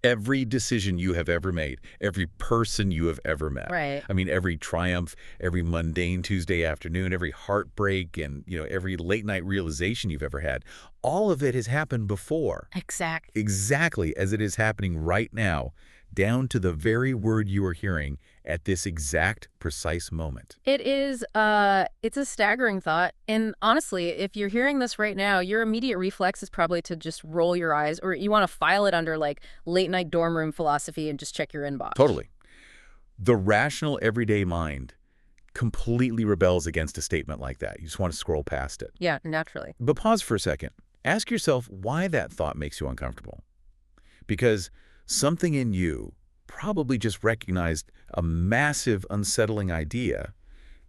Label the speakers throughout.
Speaker 1: Every decision you have ever made, every person you have ever met.
Speaker 2: Right.
Speaker 1: I mean, every triumph, every mundane Tuesday afternoon, every heartbreak, and, every late night realization you've ever had, all of it has happened before. Exactly as it is happening right now, down to the very word you are hearing at this exact precise moment.
Speaker 2: It is, it's a staggering thought. And honestly, if you're hearing this right now, your immediate reflex is probably to just roll your eyes, or you want to file it under like late night dorm room philosophy and just check your inbox.
Speaker 1: Totally. The rational everyday mind completely rebels against a statement like that. You just want to scroll past it.
Speaker 2: Yeah, naturally.
Speaker 1: But pause for a second. Ask yourself why that thought makes you uncomfortable. Because something in you probably just recognized a massive, unsettling idea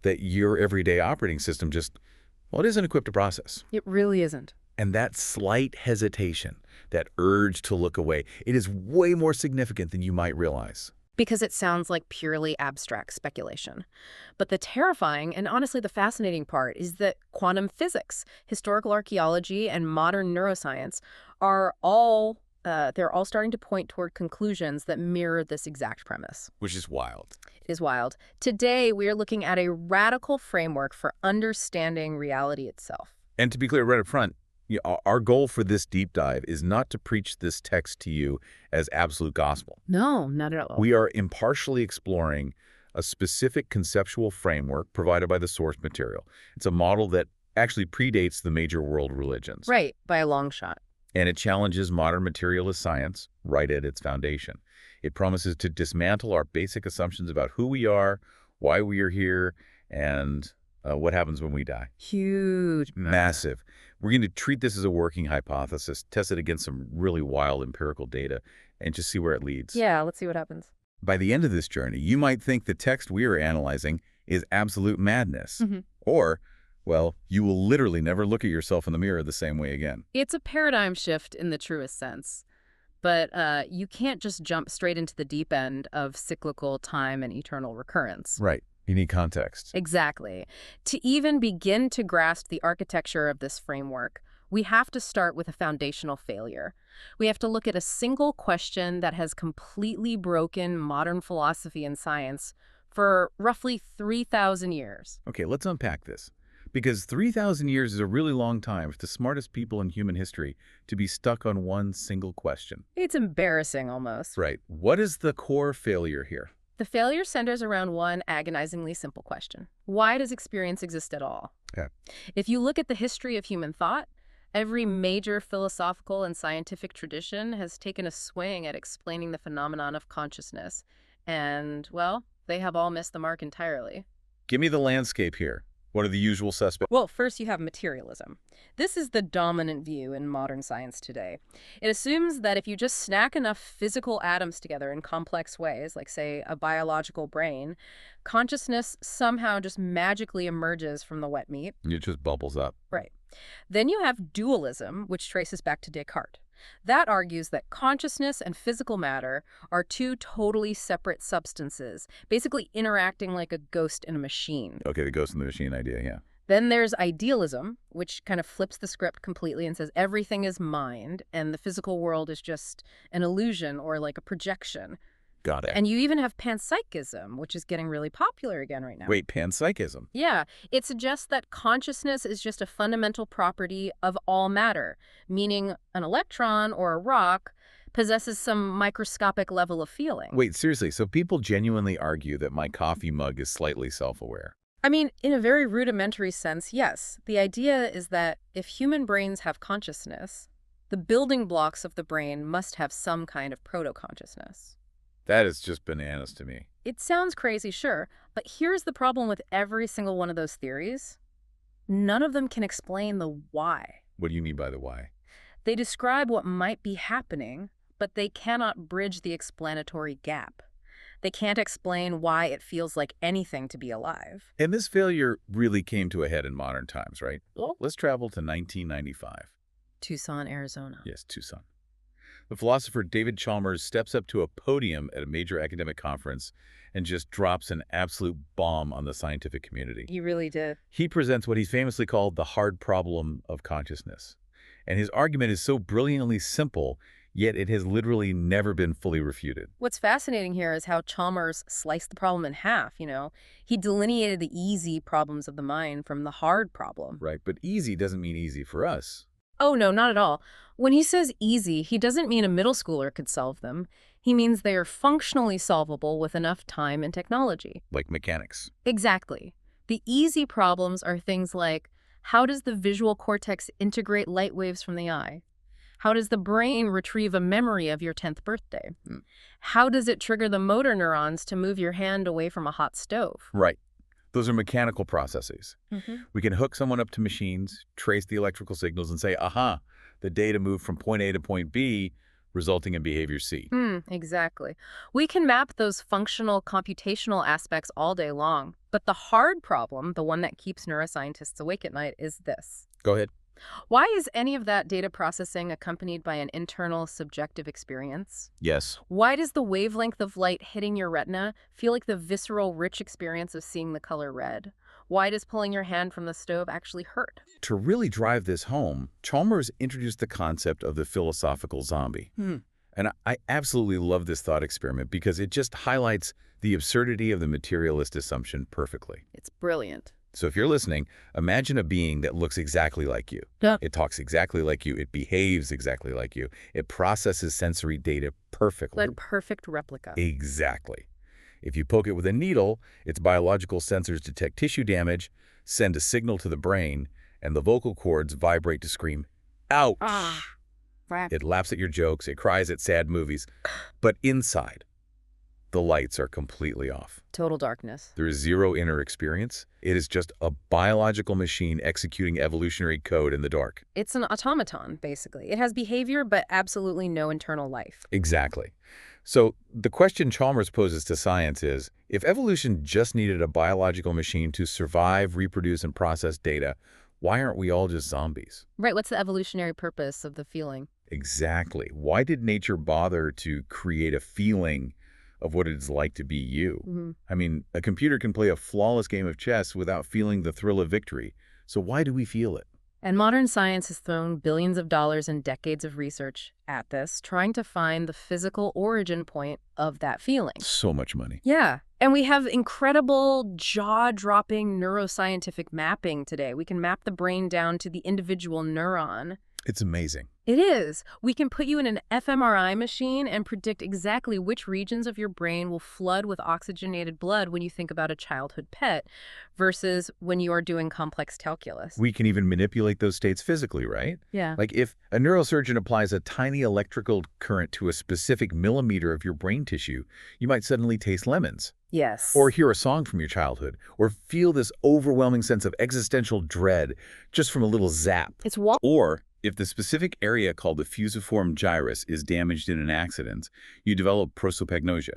Speaker 1: that your everyday operating system it isn't equipped to process.
Speaker 2: It really isn't.
Speaker 1: And that slight hesitation, that urge to look away, it is way more significant than you might realize.
Speaker 2: Because it sounds like purely abstract speculation. But the terrifying and honestly the fascinating part is that quantum physics, historical archaeology, and modern neuroscience are all they're all starting to point toward conclusions that mirror this exact premise.
Speaker 1: Which is wild.
Speaker 2: It is wild. Today, we are looking at a radical framework for understanding reality itself.
Speaker 1: And to be clear right up front, our goal for this deep dive is not to preach this text to you as absolute gospel.
Speaker 2: No, not at all.
Speaker 1: We are impartially exploring a specific conceptual framework provided by the source material. It's a model that actually predates the major world religions.
Speaker 2: Right, by a long shot.
Speaker 1: And it challenges modern materialist science right at its foundation. It promises to dismantle our basic assumptions about who we are, why we are here, and what happens when we die.
Speaker 2: Huge.
Speaker 1: Massive. We're going to treat this as a working hypothesis, test it against some really wild empirical data, and just see where it leads.
Speaker 2: Yeah, let's see what happens.
Speaker 1: By the end of this journey, you might think the text we are analyzing is absolute madness. Or, well, you will literally never look at yourself in the mirror the same way again.
Speaker 2: It's a paradigm shift in the truest sense. But you can't just jump straight into the deep end of cyclical time and eternal recurrence.
Speaker 1: Right. You need context.
Speaker 2: Exactly. To even begin to grasp the architecture of this framework, we have to start with a foundational failure. We have to look at a single question that has completely broken modern philosophy and science for roughly 3,000 years.
Speaker 1: Okay, let's unpack this. Because 3,000 years is a really long time for the smartest people in human history to be stuck on one single question.
Speaker 2: It's embarrassing almost.
Speaker 1: Right. What is the core failure here?
Speaker 2: The failure centers around one agonizingly simple question. Why does experience exist at all?
Speaker 1: Yeah.
Speaker 2: If you look at the history of human thought, every major philosophical and scientific tradition has taken a swing at explaining the phenomenon of consciousness. And, well, they have all missed the mark entirely.
Speaker 1: Give me the landscape here. What are the usual suspects?
Speaker 2: Well, first you have materialism. This is the dominant view in modern science today. It assumes that if you just snack enough physical atoms together in complex ways, like, say, a biological brain, consciousness somehow just magically emerges from the wet meat.
Speaker 1: It just bubbles up.
Speaker 2: Right. Then you have dualism, which traces back to Descartes. That argues that consciousness and physical matter are two totally separate substances, basically interacting like a ghost in a machine.
Speaker 1: Okay, the ghost in the machine idea, yeah.
Speaker 2: Then there's idealism, which kind of flips the script completely and says everything is mind and the physical world is just an illusion or like a projection.
Speaker 1: Got it.
Speaker 2: And you even have panpsychism, which is getting really popular again right now.
Speaker 1: Wait, panpsychism?
Speaker 2: Yeah, it suggests that consciousness is just a fundamental property of all matter, meaning an electron or a rock possesses some microscopic level of feeling.
Speaker 1: Wait, seriously, so people genuinely argue that my coffee mug is slightly self-aware?
Speaker 2: I mean, in a very rudimentary sense, yes. The idea is that if human brains have consciousness, the building blocks of the brain must have some kind of proto-consciousness.
Speaker 1: That is just bananas to me.
Speaker 2: It sounds crazy, sure, but here's the problem with every single one of those theories. None of them can explain the why.
Speaker 1: What do you mean by the why?
Speaker 2: They describe what might be happening, but they cannot bridge the explanatory gap. They can't explain why it feels like anything to be alive.
Speaker 1: And this failure really came to a head in modern times, right? Well, let's travel to 1995.
Speaker 2: Tucson, Arizona.
Speaker 1: Yes, Tucson. The philosopher David Chalmers steps up to a podium at a major academic conference and just drops an absolute bomb on the scientific community.
Speaker 2: He really did.
Speaker 1: He presents what he's famously called the hard problem of consciousness. And his argument is so brilliantly simple, yet it has literally never been fully refuted.
Speaker 2: What's fascinating here is how Chalmers sliced the problem in half, He delineated the easy problems of the mind from the hard problem.
Speaker 1: Right, but easy doesn't mean easy for us.
Speaker 2: Oh, no, not at all. When he says easy, he doesn't mean a middle schooler could solve them. He means they are functionally solvable with enough time and technology.
Speaker 1: Like mechanics.
Speaker 2: Exactly. The easy problems are things like, how does the visual cortex integrate light waves from the eye? How does the brain retrieve a memory of your 10th birthday? How does it trigger the motor neurons to move your hand away from a hot stove?
Speaker 1: Right. Those are mechanical processes.
Speaker 2: Mm-hmm.
Speaker 1: We can hook someone up to machines, trace the electrical signals, and say, aha, the data moved from point A to point B, resulting in behavior C.
Speaker 2: Exactly. We can map those functional, computational aspects all day long. But the hard problem, the one that keeps neuroscientists awake at night, is this.
Speaker 1: Go ahead.
Speaker 2: Why is any of that data processing accompanied by an internal, subjective experience?
Speaker 1: Yes.
Speaker 2: Why does the wavelength of light hitting your retina feel like the visceral, rich experience of seeing the color red? Why does pulling your hand from the stove actually hurt?
Speaker 1: To really drive this home, Chalmers introduced the concept of the philosophical zombie. And I absolutely love this thought experiment because it just highlights the absurdity of the materialist assumption perfectly.
Speaker 2: It's brilliant.
Speaker 1: So if you're listening, imagine a being that looks exactly like you.
Speaker 2: Yeah.
Speaker 1: It talks exactly like you. It behaves exactly like you. It processes sensory data perfectly.
Speaker 2: Like perfect replica.
Speaker 1: Exactly. If you poke it with a needle, its biological sensors detect tissue damage, send a signal to the brain, and the vocal cords vibrate to scream, ouch!
Speaker 2: Right.
Speaker 1: It laughs at your jokes, it cries at sad movies. But inside, the lights are completely off.
Speaker 2: Total darkness.
Speaker 1: There is zero inner experience. It is just a biological machine executing evolutionary code in the dark.
Speaker 2: It's an automaton, basically. It has behavior, but absolutely no internal life.
Speaker 1: Exactly. So the question Chalmers poses to science is, if evolution just needed a biological machine to survive, reproduce, and process data, why aren't we all just zombies?
Speaker 2: Right, what's the evolutionary purpose of the feeling?
Speaker 1: Exactly. Why did nature bother to create a feeling of what it's like to be you? I mean, a computer can play a flawless game of chess without feeling the thrill of victory. So why do we feel it?
Speaker 2: And modern science has thrown billions of dollars and decades of research at this, trying to find the physical origin point of that feeling.
Speaker 1: So much money.
Speaker 2: Yeah. And we have incredible, jaw-dropping neuroscientific mapping today. We can map the brain down to the individual neuron.
Speaker 1: It's amazing.
Speaker 2: It is. We can put you in an fMRI machine and predict exactly which regions of your brain will flood with oxygenated blood when you think about a childhood pet versus when you are doing complex calculus.
Speaker 1: We can even manipulate those states physically, right?
Speaker 2: Yeah.
Speaker 1: Like if a neurosurgeon applies a tiny electrical current to a specific millimeter of your brain tissue, you might suddenly taste lemons.
Speaker 2: Yes.
Speaker 1: Or hear a song from your childhood, or feel this overwhelming sense of existential dread just from a little zap.
Speaker 2: It's what?
Speaker 1: Or if the specific area called the fusiform gyrus is damaged in an accident, you develop prosopagnosia,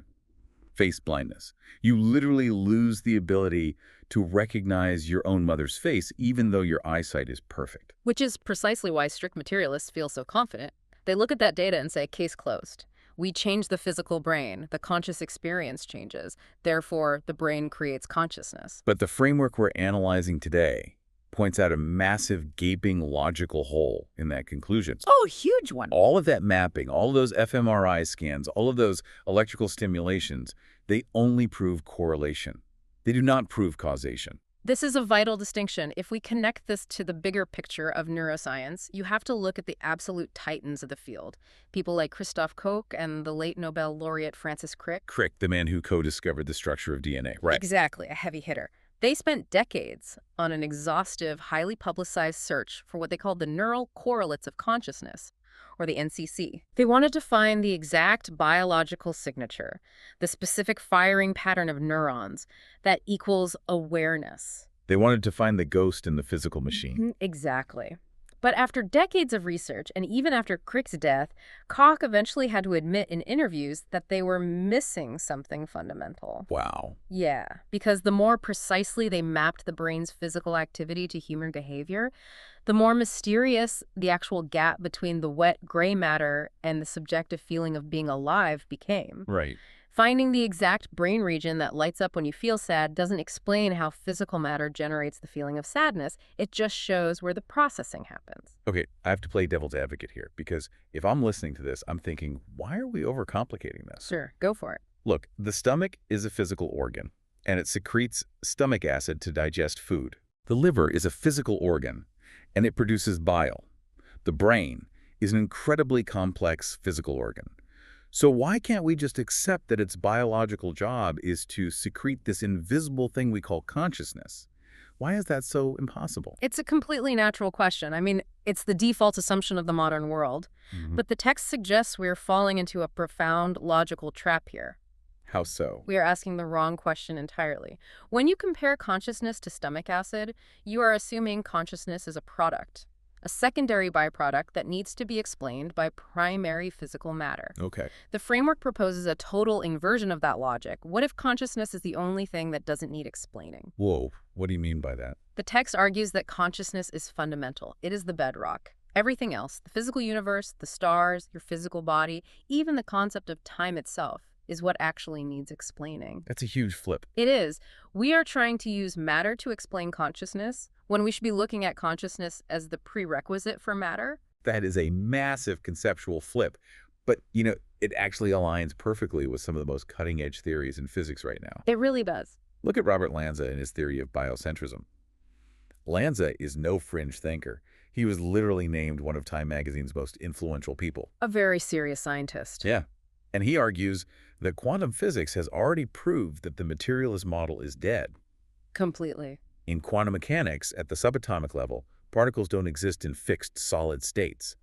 Speaker 1: face blindness. You literally lose the ability to recognize your own mother's face, even though your eyesight is perfect.
Speaker 2: Which is precisely why strict materialists feel so confident. They look at that data and say, case closed. We change the physical brain, the conscious experience changes, therefore the brain creates consciousness.
Speaker 1: But the framework we're analyzing today points out a massive, gaping logical hole in that conclusion.
Speaker 2: Oh, huge one.
Speaker 1: All of that mapping, all of those fMRI scans, all of those electrical stimulations, they only prove correlation. They do not prove causation.
Speaker 2: This is a vital distinction. If we connect this to the bigger picture of neuroscience, you have to look at the absolute titans of the field. People like Christoph Koch and the late Nobel laureate Francis Crick.
Speaker 1: Crick, the man who co-discovered the structure of DNA, right?
Speaker 2: Exactly, a heavy hitter. They spent decades on an exhaustive, highly publicized search for what they called the neural correlates of consciousness, or the NCC. They wanted to find the exact biological signature, the specific firing pattern of neurons that equals awareness.
Speaker 1: They wanted to find the ghost in the physical machine.
Speaker 2: Exactly. But after decades of research, and even after Crick's death, Koch eventually had to admit in interviews that they were missing something fundamental.
Speaker 1: Wow.
Speaker 2: Yeah, because the more precisely they mapped the brain's physical activity to human behavior, the more mysterious the actual gap between the wet gray matter and the subjective feeling of being alive became.
Speaker 1: Right.
Speaker 2: Finding the exact brain region that lights up when you feel sad doesn't explain how physical matter generates the feeling of sadness. It just shows where the processing happens.
Speaker 1: Okay, I have to play devil's advocate here, because if I'm listening to this, I'm thinking, why are we overcomplicating this?
Speaker 2: Sure, go for it.
Speaker 1: Look, the stomach is a physical organ, and it secretes stomach acid to digest food. The liver is a physical organ, and it produces bile. The brain is an incredibly complex physical organ. So why can't we just accept that its biological job is to secrete this invisible thing we call consciousness? Why is that so impossible?
Speaker 2: It's a completely natural question. I mean, it's the default assumption of the modern world. But the text suggests we're falling into a profound logical trap here.
Speaker 1: How so?
Speaker 2: We are asking the wrong question entirely. When you compare consciousness to stomach acid, you are assuming consciousness is a product, a secondary byproduct that needs to be explained by primary physical matter.
Speaker 1: Okay.
Speaker 2: The framework proposes a total inversion of that logic. What if consciousness is the only thing that doesn't need explaining?
Speaker 1: Whoa, what do you mean by that?
Speaker 2: The text argues that consciousness is fundamental. It is the bedrock. Everything else, the physical universe, the stars, your physical body, even the concept of time itself, is what actually needs explaining.
Speaker 1: That's a huge flip.
Speaker 2: It is. We are trying to use matter to explain consciousness when we should be looking at consciousness as the prerequisite for matter.
Speaker 1: That is a massive conceptual flip. But, it actually aligns perfectly with some of the most cutting-edge theories in physics right now.
Speaker 2: It really does.
Speaker 1: Look at Robert Lanza and his theory of biocentrism. Lanza is no fringe thinker. He was literally named one of Time magazine's most influential people.
Speaker 2: A very serious scientist.
Speaker 1: Yeah. And he argues that quantum physics has already proved that the materialist model is dead.
Speaker 2: Completely.
Speaker 1: In quantum mechanics, at the subatomic level, particles don't exist in fixed, solid states.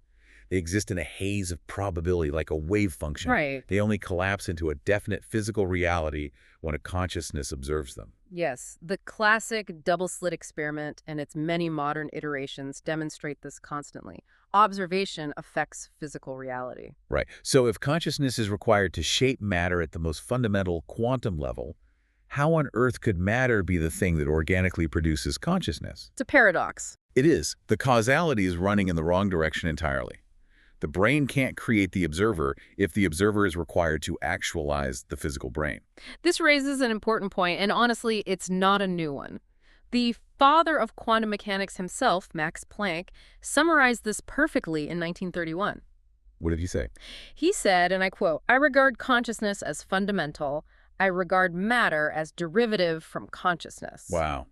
Speaker 1: They exist in a haze of probability, like a wave function.
Speaker 2: Right.
Speaker 1: They only collapse into a definite physical reality when a consciousness observes them.
Speaker 2: Yes, the classic double-slit experiment and its many modern iterations demonstrate this constantly. Observation affects physical reality.
Speaker 1: Right. So if consciousness is required to shape matter at the most fundamental quantum level, how on earth could matter be the thing that organically produces consciousness?
Speaker 2: It's a paradox.
Speaker 1: It is. The causality is running in the wrong direction entirely. The brain can't create the observer if the observer is required to actualize the physical brain.
Speaker 2: This raises an important point, and honestly, it's not a new one. The father of quantum mechanics himself, Max Planck, summarized this perfectly in 1931.
Speaker 1: What did he say?
Speaker 2: He said, and I quote, "I regard consciousness as fundamental. I regard matter as derivative from consciousness."
Speaker 1: Wow.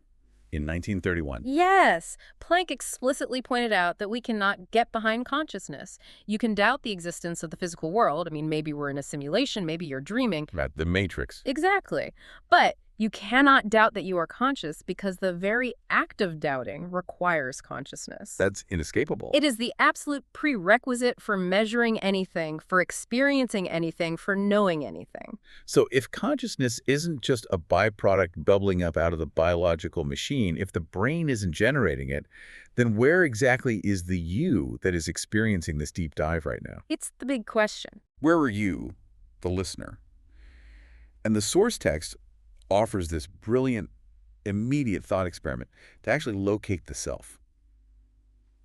Speaker 1: In 1931.
Speaker 2: Yes. Planck explicitly pointed out that we cannot get behind consciousness. You can doubt the existence of the physical world. I mean, maybe we're in a simulation, maybe you're dreaming.
Speaker 1: About the Matrix.
Speaker 2: Exactly. But you cannot doubt that you are conscious because the very act of doubting requires consciousness.
Speaker 1: That's inescapable.
Speaker 2: It is the absolute prerequisite for measuring anything, for experiencing anything, for knowing anything.
Speaker 1: So if consciousness isn't just a byproduct bubbling up out of the biological machine, if the brain isn't generating it, then where exactly is the you that is experiencing this deep dive right now?
Speaker 2: It's the big question.
Speaker 1: Where are you, the listener? And the source text offers this brilliant, immediate thought experiment to actually locate the self.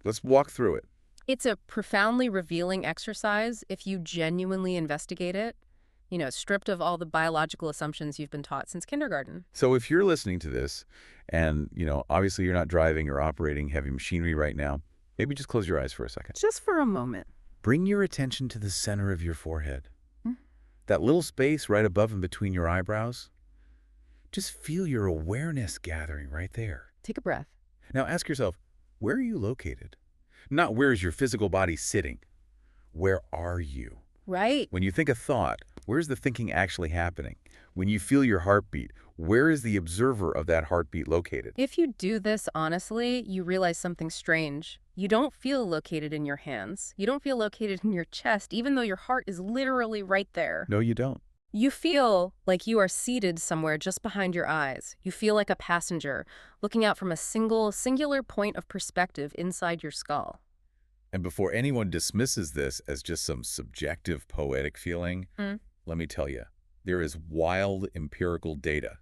Speaker 1: Let's walk through it.
Speaker 2: It's a profoundly revealing exercise if you genuinely investigate it, stripped of all the biological assumptions you've been taught since kindergarten.
Speaker 1: So if you're listening to this and, obviously you're not driving or operating heavy machinery right now, maybe just close your eyes for a second.
Speaker 2: Just for a moment.
Speaker 1: Bring your attention to the center of your forehead. That little space right above and between your eyebrows. Just feel your awareness gathering right there.
Speaker 2: Take a breath.
Speaker 1: Now ask yourself, where are you located? Not where is your physical body sitting? Where are you?
Speaker 2: Right.
Speaker 1: When you think a thought, where's the thinking actually happening? When you feel your heartbeat, where is the observer of that heartbeat located?
Speaker 2: If you do this honestly, you realize something strange. You don't feel located in your hands. You don't feel located in your chest, even though your heart is literally right there.
Speaker 1: No, you don't.
Speaker 2: You feel like you are seated somewhere just behind your eyes. You feel like a passenger, looking out from a singular point of perspective inside your skull.
Speaker 1: And before anyone dismisses this as just some subjective, poetic feeling, let me tell you, there is wild empirical data.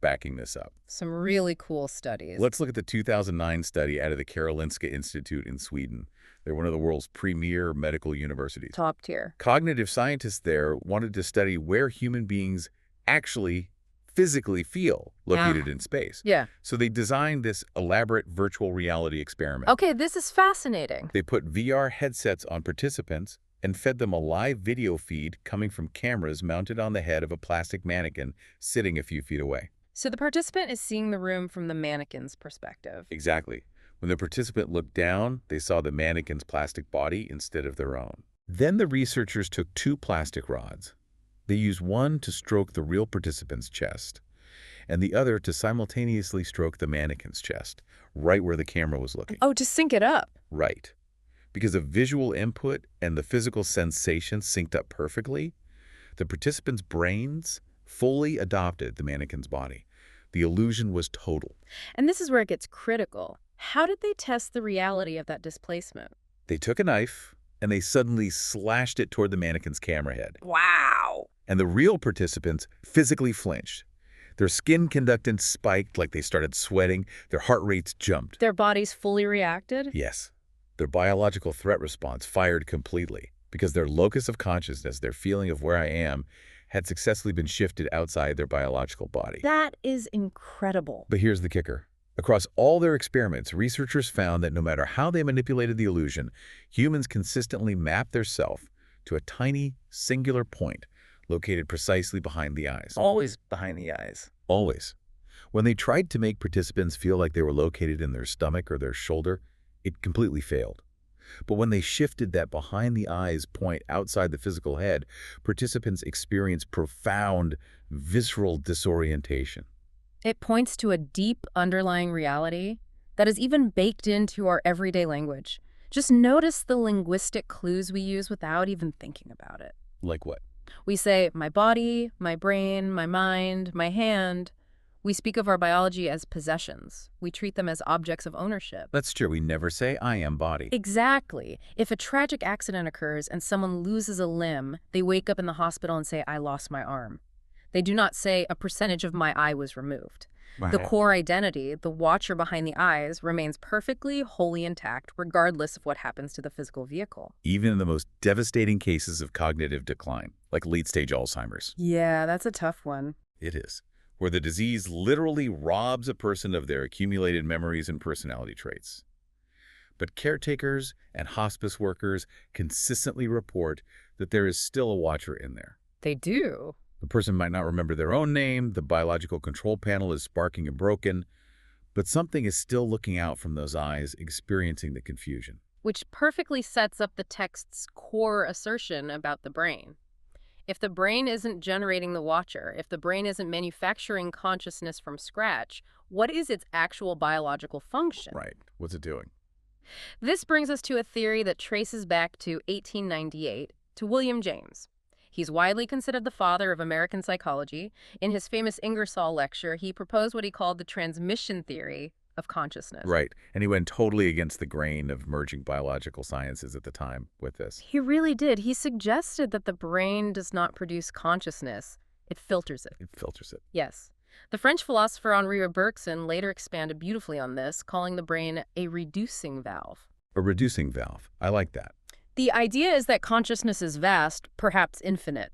Speaker 1: backing this up.
Speaker 2: Some really cool studies.
Speaker 1: Let's look at the 2009 study out of the Karolinska Institute in Sweden. They're one of the world's premier medical universities.
Speaker 2: Top tier.
Speaker 1: Cognitive scientists there wanted to study where human beings actually physically feel located in space.
Speaker 2: Yeah.
Speaker 1: So they designed this elaborate virtual reality experiment.
Speaker 2: Okay, this is fascinating.
Speaker 1: They put VR headsets on participants and fed them a live video feed coming from cameras mounted on the head of a plastic mannequin sitting a few feet away.
Speaker 2: So the participant is seeing the room from the mannequin's perspective.
Speaker 1: Exactly. When the participant looked down, they saw the mannequin's plastic body instead of their own. Then the researchers took two plastic rods. They used one to stroke the real participant's chest, and the other to simultaneously stroke the mannequin's chest, right where the camera was looking.
Speaker 2: Oh, to sync it up.
Speaker 1: Right. Because the visual input and the physical sensation synced up perfectly, the participants' brains fully adopted the mannequin's body. The illusion was total.
Speaker 2: And this is where it gets critical. How did they test the reality of that displacement?
Speaker 1: They took a knife, and they suddenly slashed it toward the mannequin's camera head.
Speaker 2: Wow.
Speaker 1: And the real participants physically flinched. Their skin conductance spiked like they started sweating. Their heart rates jumped.
Speaker 2: Their bodies fully reacted?
Speaker 1: Yes. Their biological threat response fired completely because their locus of consciousness, their feeling of where I am, had successfully been shifted outside their biological body.
Speaker 2: That is incredible.
Speaker 1: But here's the kicker. Across all their experiments, researchers found that no matter how they manipulated the illusion, humans consistently mapped their self to a tiny, singular point located precisely behind the eyes.
Speaker 3: Always behind the eyes.
Speaker 1: Always. When they tried to make participants feel like they were located in their stomach or their shoulder, it completely failed. But when they shifted that behind the eyes point outside the physical head, participants experienced profound, visceral disorientation.
Speaker 2: It points to a deep underlying reality that is even baked into our everyday language. Just notice the linguistic clues we use without even thinking about it.
Speaker 1: Like what?
Speaker 2: We say, my body, my brain, my mind, my hand. We speak of our biology as possessions. We treat them as objects of ownership.
Speaker 1: That's true. We never say, I am body.
Speaker 2: Exactly. If a tragic accident occurs and someone loses a limb, they wake up in the hospital and say, I lost my arm. They do not say, a percentage of my eye was removed.
Speaker 3: Right.
Speaker 2: The core identity, the watcher behind the eyes, remains perfectly, wholly intact, regardless of what happens to the physical vehicle.
Speaker 1: Even in the most devastating cases of cognitive decline, like late-stage Alzheimer's.
Speaker 2: Yeah, that's a tough one.
Speaker 1: It is, where the disease literally robs a person of their accumulated memories and personality traits. But caretakers and hospice workers consistently report that there is still a watcher in there.
Speaker 2: They do.
Speaker 1: The person might not remember their own name, the biological control panel is sparking and broken, but something is still looking out from those eyes, experiencing the confusion.
Speaker 2: Which perfectly sets up the text's core assertion about the brain. If the brain isn't generating the watcher, if the brain isn't manufacturing consciousness from scratch, what is its actual biological function?
Speaker 1: Right. What's it doing?
Speaker 2: This brings us to a theory that traces back to 1898 to William James. He's widely considered the father of American psychology. In his famous Ingersoll lecture, he proposed what he called the transmission theory of consciousness.
Speaker 1: Right. And he went totally against the grain of emerging biological sciences at the time with this.
Speaker 2: He really did. He suggested that the brain does not produce consciousness. It filters it.
Speaker 1: It filters it.
Speaker 2: Yes. The French philosopher Henri Bergson later expanded beautifully on this, calling the brain a reducing valve.
Speaker 1: A reducing valve. I like that.
Speaker 2: The idea is that consciousness is vast, perhaps infinite.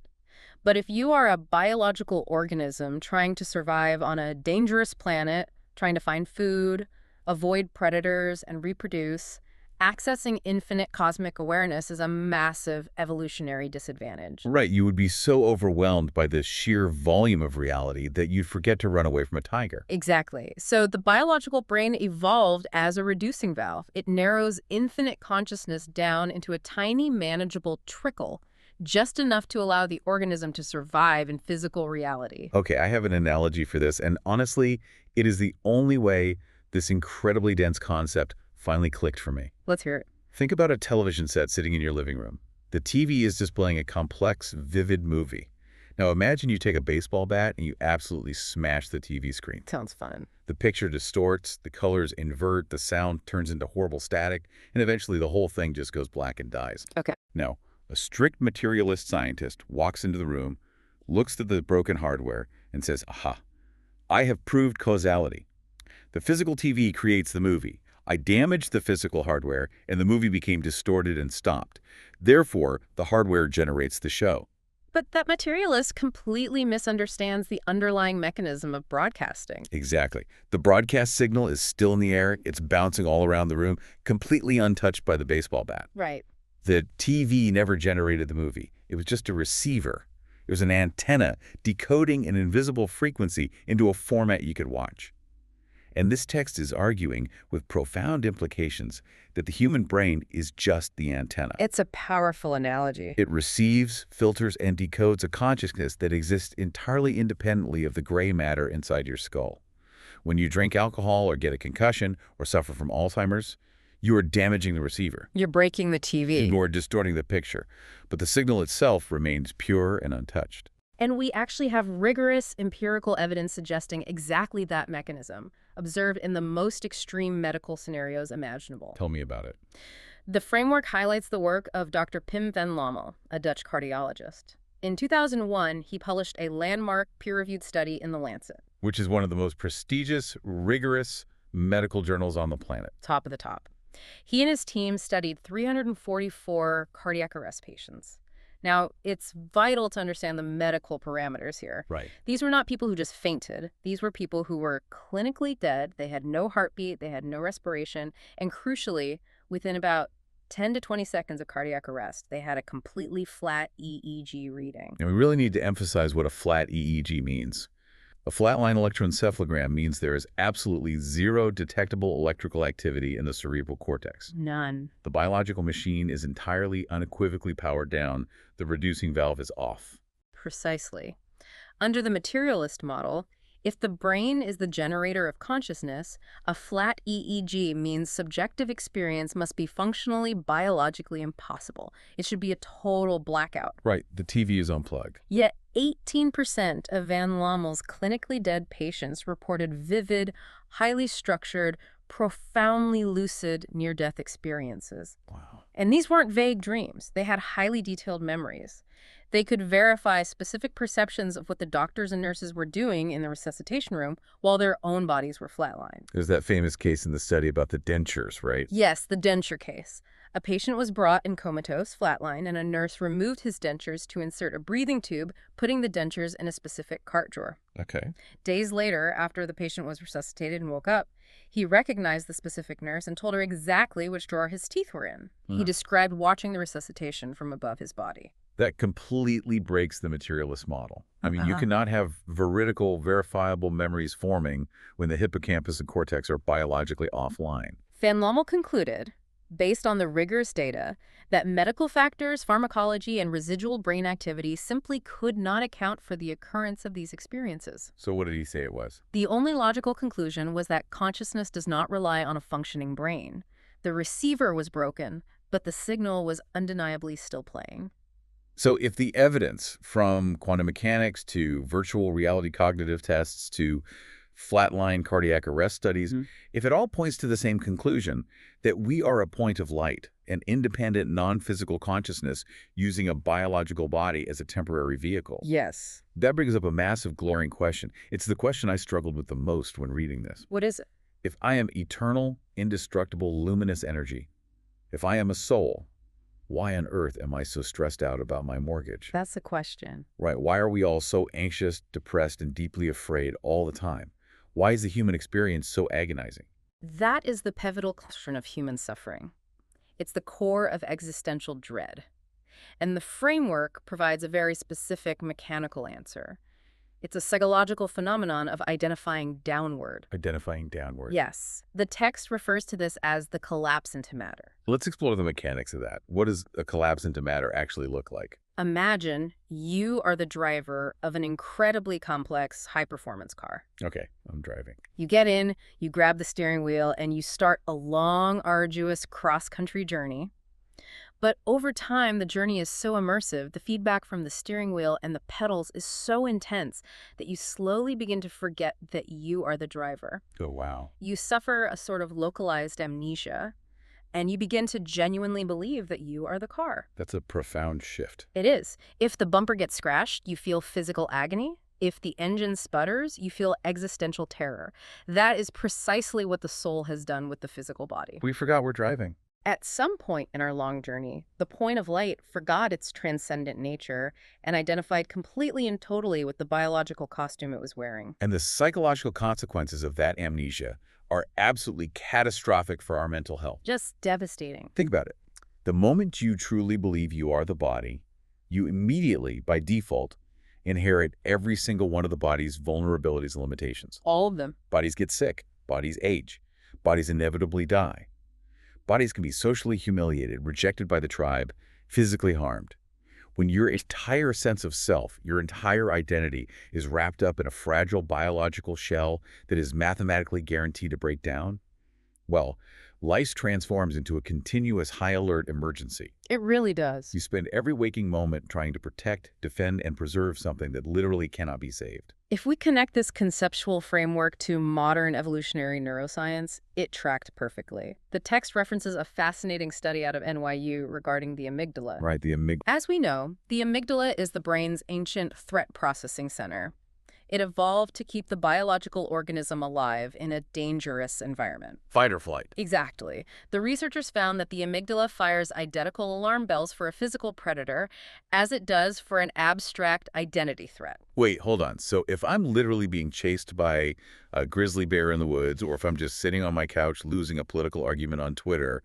Speaker 2: But if you are a biological organism trying to survive on a dangerous planet, trying to find food, avoid predators, and reproduce, accessing infinite cosmic awareness is a massive evolutionary disadvantage.
Speaker 1: Right. You would be so overwhelmed by the sheer volume of reality that you'd forget to run away from a tiger.
Speaker 2: Exactly. So the biological brain evolved as a reducing valve. It narrows infinite consciousness down into a tiny, manageable trickle, just enough to allow the organism to survive in physical reality.
Speaker 1: Okay, I have an analogy for this, and honestly, it is the only way this incredibly dense concept finally clicked for me.
Speaker 2: Let's hear it.
Speaker 1: Think about a television set sitting in your living room. The TV is displaying a complex, vivid movie. Now imagine you take a baseball bat and you absolutely smash the TV screen.
Speaker 2: Sounds fun.
Speaker 1: The picture distorts, the colors invert, the sound turns into horrible static, and eventually the whole thing just goes black and dies.
Speaker 2: Okay.
Speaker 1: Now, a strict materialist scientist walks into the room, looks at the broken hardware, and says, aha, I have proved causality. The physical TV creates the movie. I damaged the physical hardware, and the movie became distorted and stopped. Therefore, the hardware generates the show.
Speaker 2: But that materialist completely misunderstands the underlying mechanism of broadcasting.
Speaker 1: Exactly. The broadcast signal is still in the air. It's bouncing all around the room, completely untouched by the baseball bat.
Speaker 2: Right.
Speaker 1: The TV never generated the movie. It was just a receiver. It was an antenna decoding an invisible frequency into a format you could watch. And this text is arguing with profound implications that the human brain is just the antenna.
Speaker 2: It's a powerful analogy.
Speaker 1: It receives, filters, and decodes a consciousness that exists entirely independently of the gray matter inside your skull. When you drink alcohol or get a concussion or suffer from Alzheimer's, you are damaging the receiver.
Speaker 2: You're breaking the TV.
Speaker 1: You're distorting the picture. But the signal itself remains pure and untouched.
Speaker 2: And we actually have rigorous empirical evidence suggesting exactly that mechanism, observed in the most extreme medical scenarios imaginable.
Speaker 1: Tell me about it.
Speaker 2: The framework highlights the work of Dr. Pim van Lommel, a Dutch cardiologist. In 2001, he published a landmark peer-reviewed study in The Lancet.
Speaker 1: Which is one of the most prestigious, rigorous medical journals on the planet.
Speaker 2: Top of the top. He and his team studied 344 cardiac arrest patients. Now, it's vital to understand the medical parameters here.
Speaker 1: Right.
Speaker 2: These were not people who just fainted. These were people who were clinically dead. They had no heartbeat. They had no respiration. And crucially, within about 10 to 20 seconds of cardiac arrest, they had a completely flat EEG reading.
Speaker 1: And we really need to emphasize what a flat EEG means. A flatline electroencephalogram means there is absolutely zero detectable electrical activity in the cerebral cortex.
Speaker 2: None.
Speaker 1: The biological machine is entirely unequivocally powered down. The reducing valve is off.
Speaker 2: Precisely. Under the materialist model, if the brain is the generator of consciousness, a flat EEG means subjective experience must be functionally, biologically impossible. It should be a total blackout.
Speaker 1: Right. The TV is unplugged.
Speaker 2: Yet 18% of Van Lommel's clinically dead patients reported vivid, highly structured, profoundly lucid near-death experiences.
Speaker 1: Wow.
Speaker 2: And these weren't vague dreams. They had highly detailed memories. They could verify specific perceptions of what the doctors and nurses were doing in the resuscitation room while their own bodies were flatlined.
Speaker 1: There's that famous case in the study about the dentures, right?
Speaker 2: Yes, the denture case. A patient was brought in comatose, flatline, and a nurse removed his dentures to insert a breathing tube, putting the dentures in a specific cart drawer.
Speaker 1: Okay.
Speaker 2: Days later, after the patient was resuscitated and woke up, he recognized the specific nurse and told her exactly which drawer his teeth were in. He described watching the resuscitation from above his body.
Speaker 1: That completely breaks the materialist model. I mean, you cannot have veridical, verifiable memories forming when the hippocampus and cortex are biologically offline.
Speaker 2: Van Lommel concluded, based on the rigorous data, that medical factors, pharmacology, and residual brain activity simply could not account for the occurrence of these experiences.
Speaker 1: So what did he say it was?
Speaker 2: The only logical conclusion was that consciousness does not rely on a functioning brain. The receiver was broken, but the signal was undeniably still playing.
Speaker 1: So if the evidence from quantum mechanics to virtual reality cognitive tests to flatline cardiac arrest studies, if it all points to the same conclusion, that we are a point of light, an independent non-physical consciousness using a biological body as a temporary vehicle.
Speaker 2: Yes.
Speaker 1: That brings up a massive glaring question. It's the question I struggled with the most when reading this.
Speaker 2: What is it?
Speaker 1: If I am eternal, indestructible, luminous energy, if I am a soul, why on earth am I so stressed out about my mortgage?
Speaker 2: That's the question.
Speaker 1: Right. Why are we all so anxious, depressed, and deeply afraid all the time? Why is the human experience so agonizing?
Speaker 2: That is the pivotal question of human suffering. It's the core of existential dread. And the framework provides a very specific mechanical answer. It's a psychological phenomenon of identifying downward.
Speaker 1: Identifying downward.
Speaker 2: Yes. The text refers to this as the collapse into matter.
Speaker 1: Let's explore the mechanics of that. What does a collapse into matter actually look like?
Speaker 2: Imagine you are the driver of an incredibly complex, high-performance car.
Speaker 1: Okay, I'm driving.
Speaker 2: You get in, you grab the steering wheel, and you start a long, arduous cross-country journey. But over time, the journey is so immersive, the feedback from the steering wheel and the pedals is so intense that you slowly begin to forget that you are the driver.
Speaker 1: Oh, wow.
Speaker 2: You suffer a sort of localized amnesia, and you begin to genuinely believe that you are the car.
Speaker 1: That's a profound shift.
Speaker 2: It is. If the bumper gets scratched, you feel physical agony. If the engine sputters, you feel existential terror. That is precisely what the soul has done with the physical body.
Speaker 1: We forgot we're driving.
Speaker 2: At some point in our long journey, the point of light forgot its transcendent nature and identified completely and totally with the biological costume it was wearing.
Speaker 1: And the psychological consequences of that amnesia are absolutely catastrophic for our mental health.
Speaker 2: Just devastating.
Speaker 1: Think about it. The moment you truly believe you are the body, you immediately, by default, inherit every single one of the body's vulnerabilities and limitations.
Speaker 2: All of them.
Speaker 1: Bodies get sick. Bodies age. Bodies inevitably die. Bodies can be socially humiliated, rejected by the tribe, physically harmed. When your entire sense of self, your entire identity, is wrapped up in a fragile biological shell that is mathematically guaranteed to break down, well, life transforms into a continuous high-alert emergency.
Speaker 2: It really does.
Speaker 1: You spend every waking moment trying to protect, defend, and preserve something that literally cannot be saved.
Speaker 2: If we connect this conceptual framework to modern evolutionary neuroscience, it tracked perfectly. The text references a fascinating study out of NYU regarding the amygdala.
Speaker 1: Right, the amygdala.
Speaker 2: As we know, the amygdala is the brain's ancient threat processing center. It evolved to keep the biological organism alive in a dangerous environment.
Speaker 1: Fight or flight.
Speaker 2: Exactly. The researchers found that the amygdala fires identical alarm bells for a physical predator as it does for an abstract identity threat.
Speaker 1: Wait, hold on. So if I'm literally being chased by a grizzly bear in the woods, or if I'm just sitting on my couch losing a political argument on Twitter,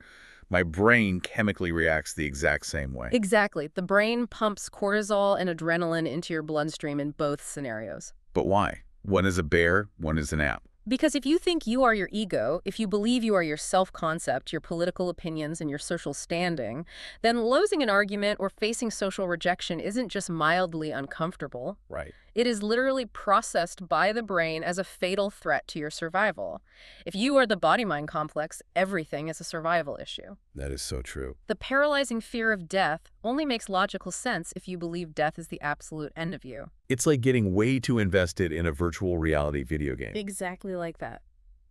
Speaker 1: my brain chemically reacts the exact same way.
Speaker 2: Exactly. The brain pumps cortisol and adrenaline into your bloodstream in both scenarios.
Speaker 1: But why? One is a bear, one is an app.
Speaker 2: Because if you think you are your ego, if you believe you are your self-concept, your political opinions, and your social standing, then losing an argument or facing social rejection isn't just mildly uncomfortable.
Speaker 1: Right.
Speaker 2: It is literally processed by the brain as a fatal threat to your survival. If you are the body-mind complex, everything is a survival issue.
Speaker 1: That is so true.
Speaker 2: The paralyzing fear of death only makes logical sense if you believe death is the absolute end of you.
Speaker 1: It's like getting way too invested in a virtual reality video game.
Speaker 2: Exactly like that.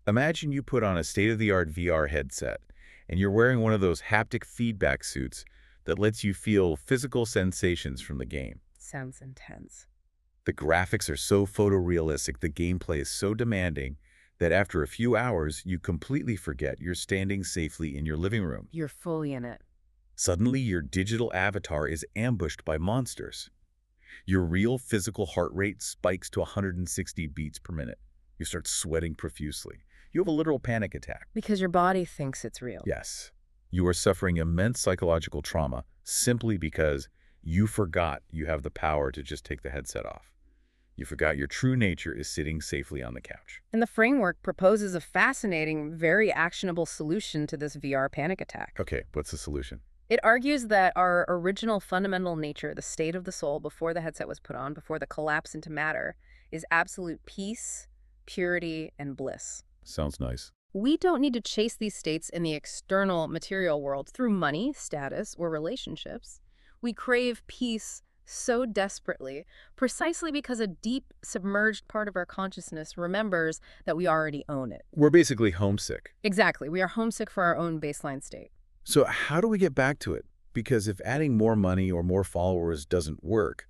Speaker 1: Imagine you put on a state-of-the-art VR headset, and you're wearing one of those haptic feedback suits that lets you feel physical sensations from the game.
Speaker 2: Sounds intense.
Speaker 1: The graphics are so photorealistic, the gameplay is so demanding, that after a few hours, you completely forget you're standing safely in your living room.
Speaker 2: You're fully in it.
Speaker 1: Suddenly, your digital avatar is ambushed by monsters. Your real physical heart rate spikes to 160 beats per minute. You start sweating profusely. You have a literal panic attack.
Speaker 2: Because your body thinks it's real.
Speaker 1: Yes. You are suffering immense psychological trauma simply because you forgot you have the power to just take the headset off. You forgot your true nature is sitting safely on the couch.
Speaker 2: And the framework proposes a fascinating, very actionable solution to this VR panic attack.
Speaker 1: Okay, what's the solution?
Speaker 2: It argues that our original fundamental nature, the state of the soul before the headset was put on, before the collapse into matter, is absolute peace, purity, and bliss.
Speaker 1: Sounds nice.
Speaker 2: We don't need to chase these states in the external material world through money, status, or relationships. We crave peace so desperately, precisely because a deep, submerged part of our consciousness remembers that we already own it.
Speaker 1: We're basically homesick.
Speaker 2: Exactly. We are homesick for our own baseline state.
Speaker 1: So how do we get back to it? Because if adding more money or more followers doesn't work,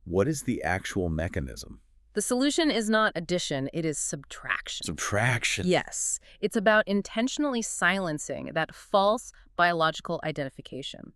Speaker 1: what is the actual mechanism?
Speaker 2: The solution is not addition, it is subtraction.
Speaker 1: Subtraction?
Speaker 2: Yes. It's about intentionally silencing that false biological identification.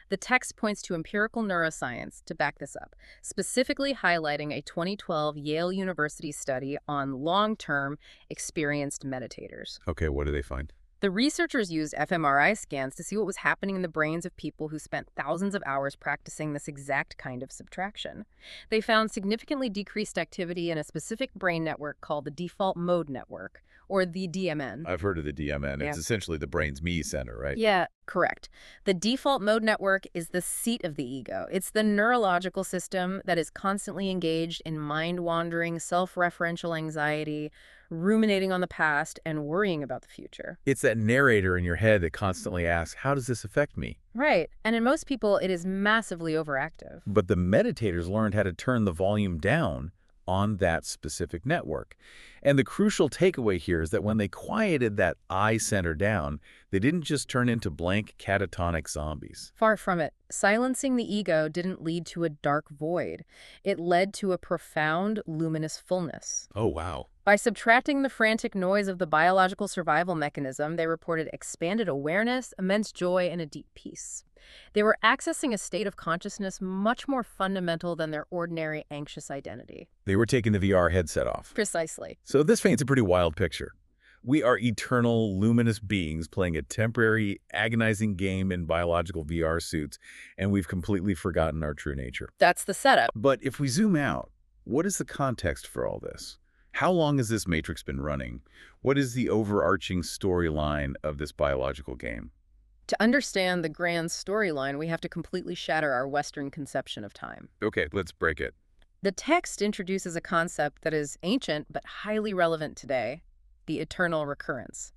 Speaker 2: The text points to empirical neuroscience to back this up, specifically highlighting a 2012 Yale University study on long-term experienced meditators.
Speaker 1: Okay, what do they find?
Speaker 2: The researchers used fMRI scans to see what was happening in the brains of people who spent thousands of hours practicing this exact kind of subtraction. They found significantly decreased activity in a specific brain network called the default mode network, or the DMN.
Speaker 1: I've heard of the DMN.
Speaker 2: Yeah.
Speaker 1: It's essentially the brain's me center, right?
Speaker 2: Yeah, correct. The default mode network is the seat of the ego. It's the neurological system that is constantly engaged in mind-wandering, self-referential anxiety, ruminating on the past, and worrying about the future.
Speaker 1: It's that narrator in your head that constantly asks, how does this affect me?
Speaker 2: Right. And in most people, it is massively overactive.
Speaker 1: But the meditators learned how to turn the volume down on that specific network. And the crucial takeaway here is that when they quieted that I center down, they didn't just turn into blank catatonic zombies.
Speaker 2: Far from it. Silencing the ego didn't lead to a dark void. It led to a profound, luminous fullness.
Speaker 1: Oh, wow.
Speaker 2: By subtracting the frantic noise of the biological survival mechanism, they reported expanded awareness, immense joy, and a deep peace. They were accessing a state of consciousness much more fundamental than their ordinary anxious identity.
Speaker 1: They were taking the VR headset off.
Speaker 2: Precisely.
Speaker 1: So this paints a pretty wild picture. We are eternal, luminous beings playing a temporary, agonizing game in biological VR suits, and we've completely forgotten our true nature.
Speaker 2: That's the setup.
Speaker 1: But if we zoom out, what is the context for all this? How long has this matrix been running? What is the overarching storyline of this biological game?
Speaker 2: To understand the grand storyline, we have to completely shatter our Western conception of time.
Speaker 1: Okay, let's break it.
Speaker 2: The text introduces a concept that is ancient but highly relevant today, the eternal recurrence.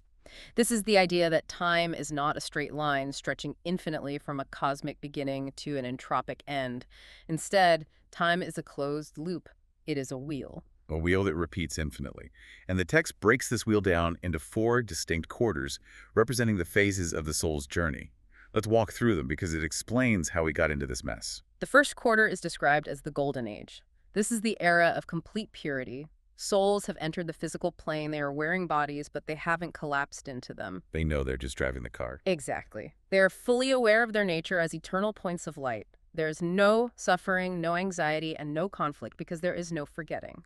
Speaker 2: This is the idea that time is not a straight line stretching infinitely from a cosmic beginning to an entropic end. Instead, time is a closed loop. It is a wheel.
Speaker 1: A wheel that repeats infinitely. And the text breaks this wheel down into 4 distinct quarters, representing the phases of the soul's journey. Let's walk through them because it explains how we got into this mess.
Speaker 2: The first quarter is described as the Golden Age. This is the era of complete purity. Souls have entered the physical plane. They are wearing bodies, but they haven't collapsed into them.
Speaker 1: They know they're just driving the car.
Speaker 2: Exactly. They are fully aware of their nature as eternal points of light. There is no suffering, no anxiety, and no conflict because there is no forgetting.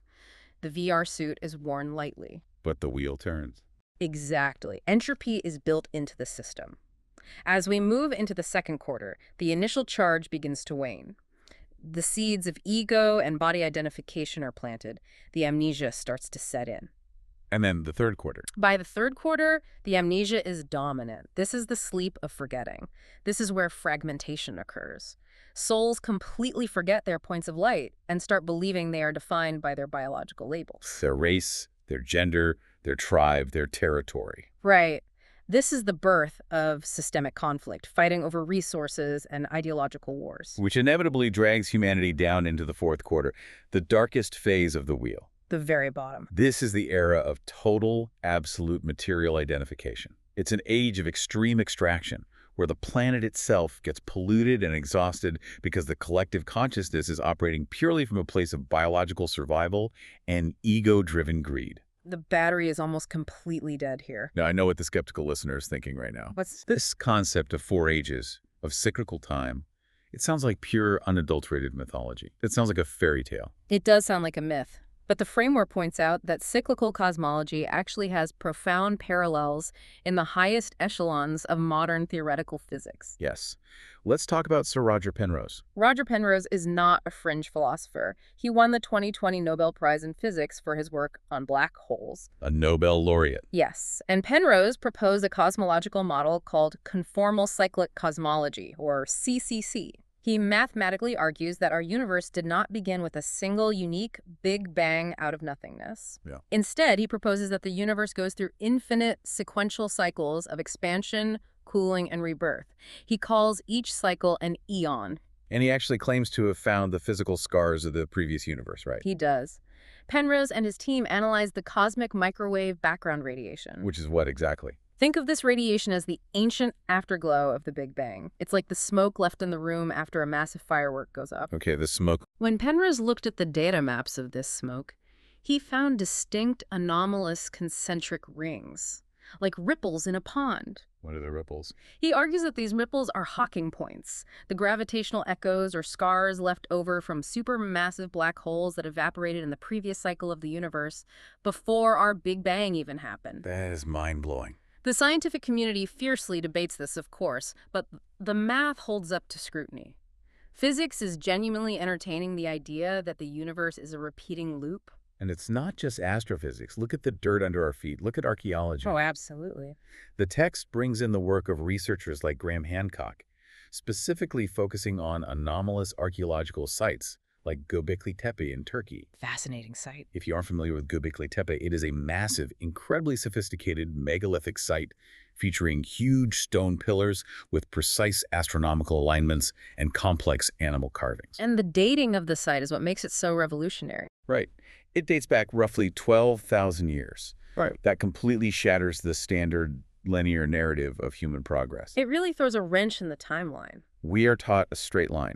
Speaker 2: The VR suit is worn lightly.
Speaker 1: But the wheel turns.
Speaker 2: Exactly. Entropy is built into the system. As we move into the second quarter, the initial charge begins to wane. The seeds of ego and body identification are planted. The amnesia starts to set in.
Speaker 1: And then the third quarter.
Speaker 2: By the third quarter, the amnesia is dominant. This is the sleep of forgetting. This is where fragmentation occurs. Souls completely forget their points of light and start believing they are defined by their biological labels.
Speaker 1: Their race, their gender, their tribe, their territory.
Speaker 2: Right. This is the birth of systemic conflict, fighting over resources and ideological wars.
Speaker 1: Which inevitably drags humanity down into the fourth quarter, the darkest phase of the wheel.
Speaker 2: The very bottom.
Speaker 1: This is the era of total, absolute material identification. It's an age of extreme extraction, where the planet itself gets polluted and exhausted because the collective consciousness is operating purely from a place of biological survival and ego-driven greed.
Speaker 2: The battery is almost completely dead here.
Speaker 1: Now, I know what the skeptical listener is thinking right now.
Speaker 2: What's
Speaker 1: this concept of 4 ages, of cyclical time? It sounds like pure, unadulterated mythology. It sounds like a fairy tale.
Speaker 2: It does sound like a myth. But the framework points out that cyclical cosmology actually has profound parallels in the highest echelons of modern theoretical physics.
Speaker 1: Yes. Let's talk about Sir Roger Penrose.
Speaker 2: Roger Penrose is not a fringe philosopher. He won the 2020 Nobel Prize in Physics for his work on black holes.
Speaker 1: A Nobel laureate.
Speaker 2: Yes, and Penrose proposed a cosmological model called conformal cyclic cosmology, or CCC. He mathematically argues that our universe did not begin with a single, unique Big Bang out of nothingness.
Speaker 1: Yeah.
Speaker 2: Instead, he proposes that the universe goes through infinite sequential cycles of expansion, cooling, and rebirth. He calls each cycle an eon.
Speaker 1: And he actually claims to have found the physical scars of the previous universe, right?
Speaker 2: He does. Penrose and his team analyzed the cosmic microwave background radiation.
Speaker 1: Which is what exactly?
Speaker 2: Think of this radiation as the ancient afterglow of the Big Bang. It's like the smoke left in the room after a massive firework goes up.
Speaker 1: Okay, the smoke.
Speaker 2: When Penrose looked at the data maps of this smoke, he found distinct anomalous concentric rings, like ripples in a pond.
Speaker 1: What are the ripples?
Speaker 2: He argues that these ripples are Hawking points, the gravitational echoes or scars left over from supermassive black holes that evaporated in the previous cycle of the universe before our Big Bang even happened.
Speaker 1: That is mind-blowing.
Speaker 2: The scientific community fiercely debates this, of course, but the math holds up to scrutiny. Physics is genuinely entertaining the idea that the universe is a repeating loop.
Speaker 1: And it's not just astrophysics. Look at the dirt under our feet. Look at archaeology.
Speaker 2: Oh, absolutely.
Speaker 1: The text brings in the work of researchers like Graham Hancock, specifically focusing on anomalous archaeological sites like Göbekli Tepe in Turkey.
Speaker 2: Fascinating site.
Speaker 1: If you aren't familiar with Göbekli Tepe, it is a massive, incredibly sophisticated megalithic site featuring huge stone pillars with precise astronomical alignments and complex animal carvings.
Speaker 2: And the dating of the site is what makes it so revolutionary.
Speaker 1: Right. It dates back roughly 12,000 years.
Speaker 3: Right.
Speaker 1: That completely shatters the standard linear narrative of human progress.
Speaker 2: It really throws a wrench in the timeline.
Speaker 1: We are taught a straight line.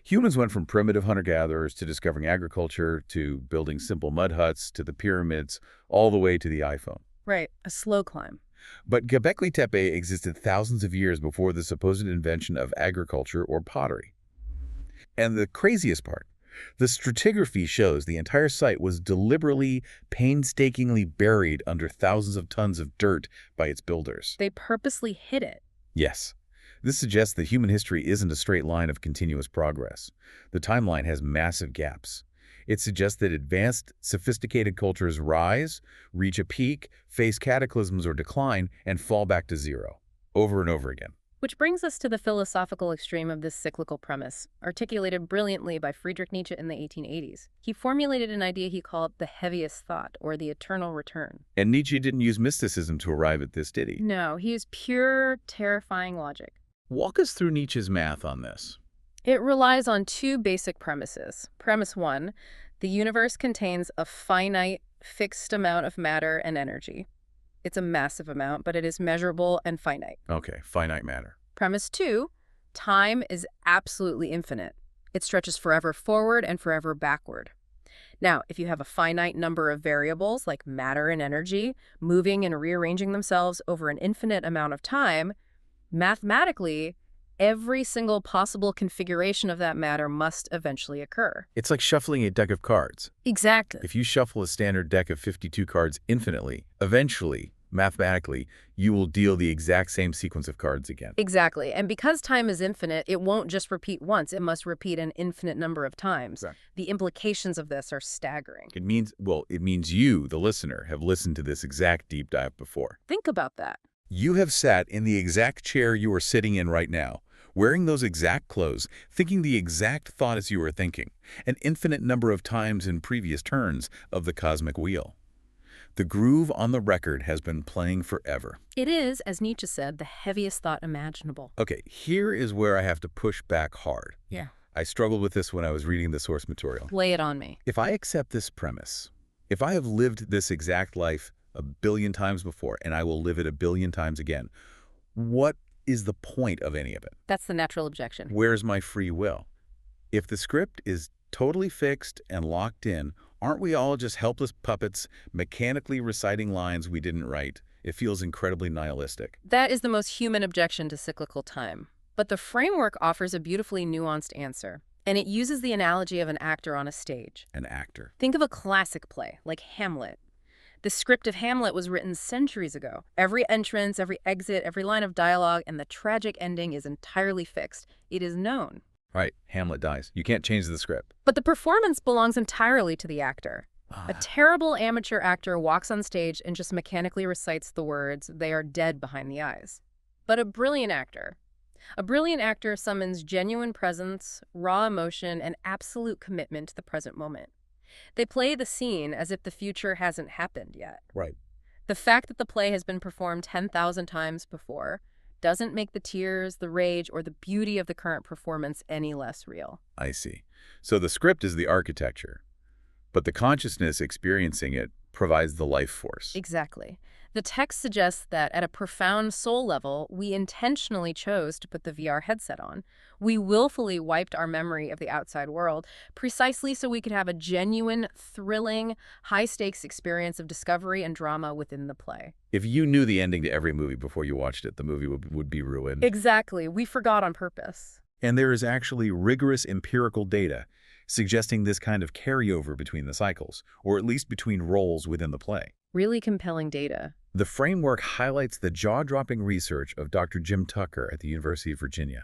Speaker 1: Humans went from primitive hunter-gatherers to discovering agriculture, to building simple mud huts, to the pyramids, all the way to the iPhone.
Speaker 2: Right, a slow climb.
Speaker 1: But Göbekli Tepe existed thousands of years before the supposed invention of agriculture or pottery. And the craziest part, the stratigraphy shows the entire site was deliberately, painstakingly buried under thousands of tons of dirt by its builders.
Speaker 2: They purposely hid it.
Speaker 1: Yes. This suggests that human history isn't a straight line of continuous progress. The timeline has massive gaps. It suggests that advanced, sophisticated cultures rise, reach a peak, face cataclysms or decline, and fall back to zero, over and over again.
Speaker 2: Which brings us to the philosophical extreme of this cyclical premise, articulated brilliantly by Friedrich Nietzsche in the 1880s. He formulated an idea he called the heaviest thought, or the eternal return.
Speaker 1: And Nietzsche didn't use mysticism to arrive at this, did he?
Speaker 2: No, he used pure, terrifying logic.
Speaker 1: Walk us through Nietzsche's math on this.
Speaker 2: It relies on two basic premises. Premise one, the universe contains a finite, fixed amount of matter and energy. It's a massive amount, but it is measurable and finite.
Speaker 1: Okay, finite matter.
Speaker 2: Premise two, time is absolutely infinite. It stretches forever forward and forever backward. Now, if you have a finite number of variables like matter and energy moving and rearranging themselves over an infinite amount of time, mathematically, every single possible configuration of that matter must eventually occur.
Speaker 1: It's like shuffling a deck of cards.
Speaker 2: Exactly.
Speaker 1: If you shuffle a standard deck of 52 cards infinitely, eventually, mathematically, you will deal the exact same sequence of cards again.
Speaker 2: Exactly. And because time is infinite, it won't just repeat once. It must repeat an infinite number of times.
Speaker 1: Right.
Speaker 2: The implications of this are staggering.
Speaker 1: It means you, the listener, have listened to this exact deep dive before.
Speaker 2: Think about that.
Speaker 1: You have sat in the exact chair you are sitting in right now, wearing those exact clothes, thinking the exact thought as you were thinking, an infinite number of times in previous turns of the cosmic wheel. The groove on the record has been playing forever.
Speaker 2: It is, as Nietzsche said, the heaviest thought imaginable.
Speaker 1: Okay, here is where I have to push back hard.
Speaker 2: Yeah.
Speaker 1: I struggled with this when I was reading the source material.
Speaker 2: Lay it on me.
Speaker 1: If I accept this premise, if I have lived this exact life a billion times before, and I will live it a billion times again, what is the point of any of it?
Speaker 2: That's the natural objection.
Speaker 1: Where's my free will? If the script is totally fixed and locked in, aren't we all just helpless puppets mechanically reciting lines we didn't write? It feels incredibly nihilistic.
Speaker 2: That is the most human objection to cyclical time. But the framework offers a beautifully nuanced answer. And it uses the analogy of an actor on a stage.
Speaker 1: An actor.
Speaker 2: Think of a classic play, like Hamlet. The script of Hamlet was written centuries ago. Every entrance, every exit, every line of dialogue, and the tragic ending is entirely fixed. It is known.
Speaker 1: Right, Hamlet dies. You can't change the script.
Speaker 2: But the performance belongs entirely to the actor. A terrible amateur actor walks on stage and just mechanically recites the words. They are dead behind the eyes. But a brilliant actor summons genuine presence, raw emotion, and absolute commitment to the present moment. They play the scene as if the future hasn't happened yet.
Speaker 1: Right.
Speaker 2: The fact that the play has been performed 10,000 times before doesn't make the tears, the rage, or the beauty of the current performance any less real.
Speaker 1: I see. So the script is the architecture, but the consciousness experiencing it provides the life force.
Speaker 2: Exactly. The text suggests that at a profound soul level, we intentionally chose to put the VR headset on. We willfully wiped our memory of the outside world precisely so we could have a genuine, thrilling, high-stakes experience of discovery and drama within the play.
Speaker 1: If you knew the ending to every movie before you watched it, the movie would be ruined.
Speaker 2: Exactly. We forgot on purpose.
Speaker 1: And there is actually rigorous empirical data suggesting this kind of carryover between the cycles, or at least between roles within the play.
Speaker 2: Really compelling data.
Speaker 1: The framework highlights the jaw-dropping research of Dr. Jim Tucker at the University of Virginia.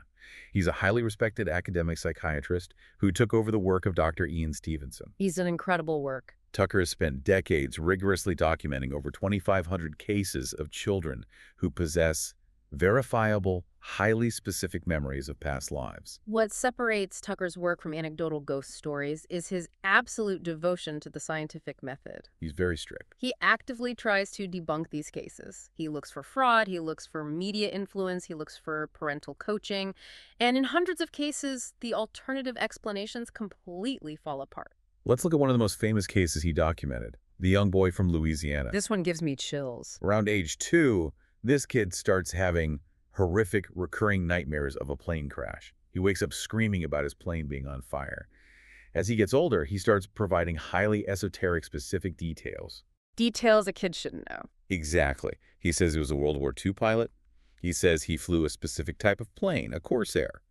Speaker 1: He's a highly respected academic psychiatrist who took over the work of Dr. Ian Stevenson.
Speaker 2: He's an incredible work.
Speaker 1: Tucker has spent decades rigorously documenting over 2,500 cases of children who possess Verifiable, highly specific memories of past lives.
Speaker 2: What separates Tucker's work from anecdotal ghost stories is his absolute devotion to the scientific method.
Speaker 1: He's very strict.
Speaker 2: He actively tries to debunk these cases. He looks for fraud, he looks for media influence, he looks for parental coaching, and in hundreds of cases, the alternative explanations completely fall apart.
Speaker 1: Let's look at one of the most famous cases he documented, the young boy from Louisiana.
Speaker 2: This one gives me chills.
Speaker 1: Around age 2, this kid starts having horrific recurring nightmares of a plane crash. He wakes up screaming about his plane being on fire. As he gets older, he starts providing highly esoteric specific details.
Speaker 2: Details a kid shouldn't know.
Speaker 1: Exactly. He says he was a World War II pilot. He says he flew a specific type of plane, a Corsair.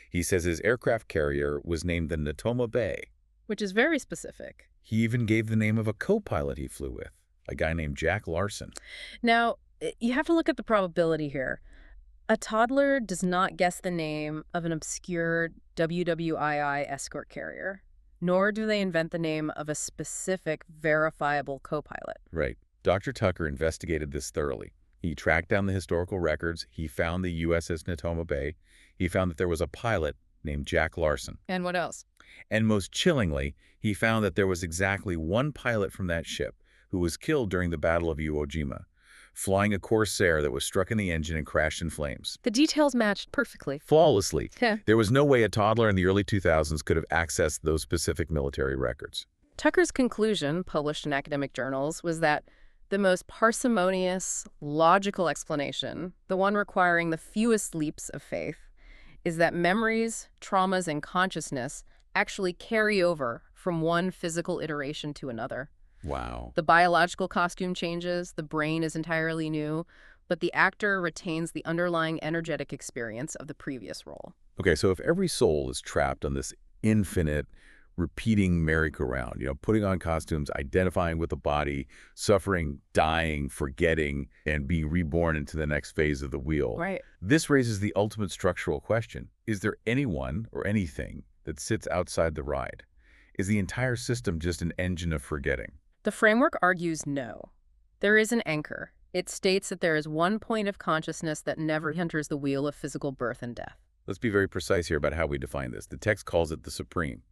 Speaker 1: He says his aircraft carrier was named the Natoma Bay.
Speaker 2: Which is very specific.
Speaker 1: He even gave the name of a co-pilot he flew with, a guy named Jack Larson.
Speaker 2: Now, you have to look at the probability here. A toddler does not guess the name of an obscure WWII escort carrier, nor do they invent the name of a specific verifiable co-pilot.
Speaker 1: Right. Dr. Tucker investigated this thoroughly. He tracked down the historical records. He found the USS Natoma Bay. He found that there was a pilot named Jack Larson.
Speaker 2: And what else?
Speaker 1: And most chillingly, he found that there was exactly one pilot from that ship who was killed during the Battle of Iwo Jima, flying a Corsair that was struck in the engine and crashed in flames.
Speaker 2: The details matched perfectly.
Speaker 1: Flawlessly.
Speaker 2: Yeah.
Speaker 1: There was no way a toddler in the early 2000s could have accessed those specific military records.
Speaker 2: Tucker's conclusion, published in academic journals, was that the most parsimonious, logical explanation, the one requiring the fewest leaps of faith, is that memories, traumas, and consciousness actually carry over from one physical iteration to another.
Speaker 1: Wow.
Speaker 2: The biological costume changes, the brain is entirely new, but the actor retains the underlying energetic experience of the previous role.
Speaker 1: Okay, so if every soul is trapped on this infinite, repeating merry-go-round, putting on costumes, identifying with the body, suffering, dying, forgetting, and being reborn into the next phase of the wheel.
Speaker 2: Right.
Speaker 1: This raises the ultimate structural question. Is there anyone or anything that sits outside the ride? Is the entire system just an engine of forgetting?
Speaker 2: The framework argues no. There is an anchor. It states that there is one point of consciousness that never enters the wheel of physical birth and death.
Speaker 1: Let's be very precise here about how we define this. The text calls it the supreme,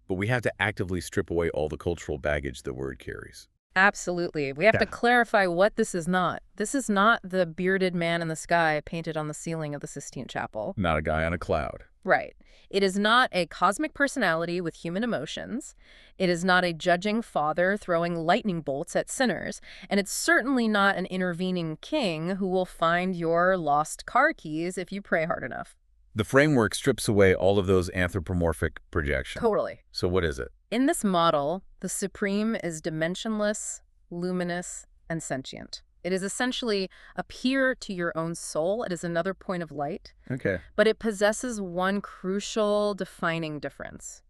Speaker 1: but we have to actively strip away all the cultural baggage the word carries.
Speaker 2: Absolutely. We have to clarify what this is not. This is not the bearded man in the sky painted on the ceiling of the Sistine Chapel.
Speaker 1: Not a guy on a cloud.
Speaker 2: Right. It is not a cosmic personality with human emotions. It is not a judging father throwing lightning bolts at sinners. And it's certainly not an intervening king who will find your lost car keys if you pray hard enough.
Speaker 1: The framework strips away all of those anthropomorphic projections.
Speaker 2: Totally.
Speaker 1: So what is it?
Speaker 2: In this model, the supreme is dimensionless, luminous, and sentient. It is essentially a peer to your own soul. It is another point of light.
Speaker 1: Okay.
Speaker 2: But it possesses one crucial defining difference.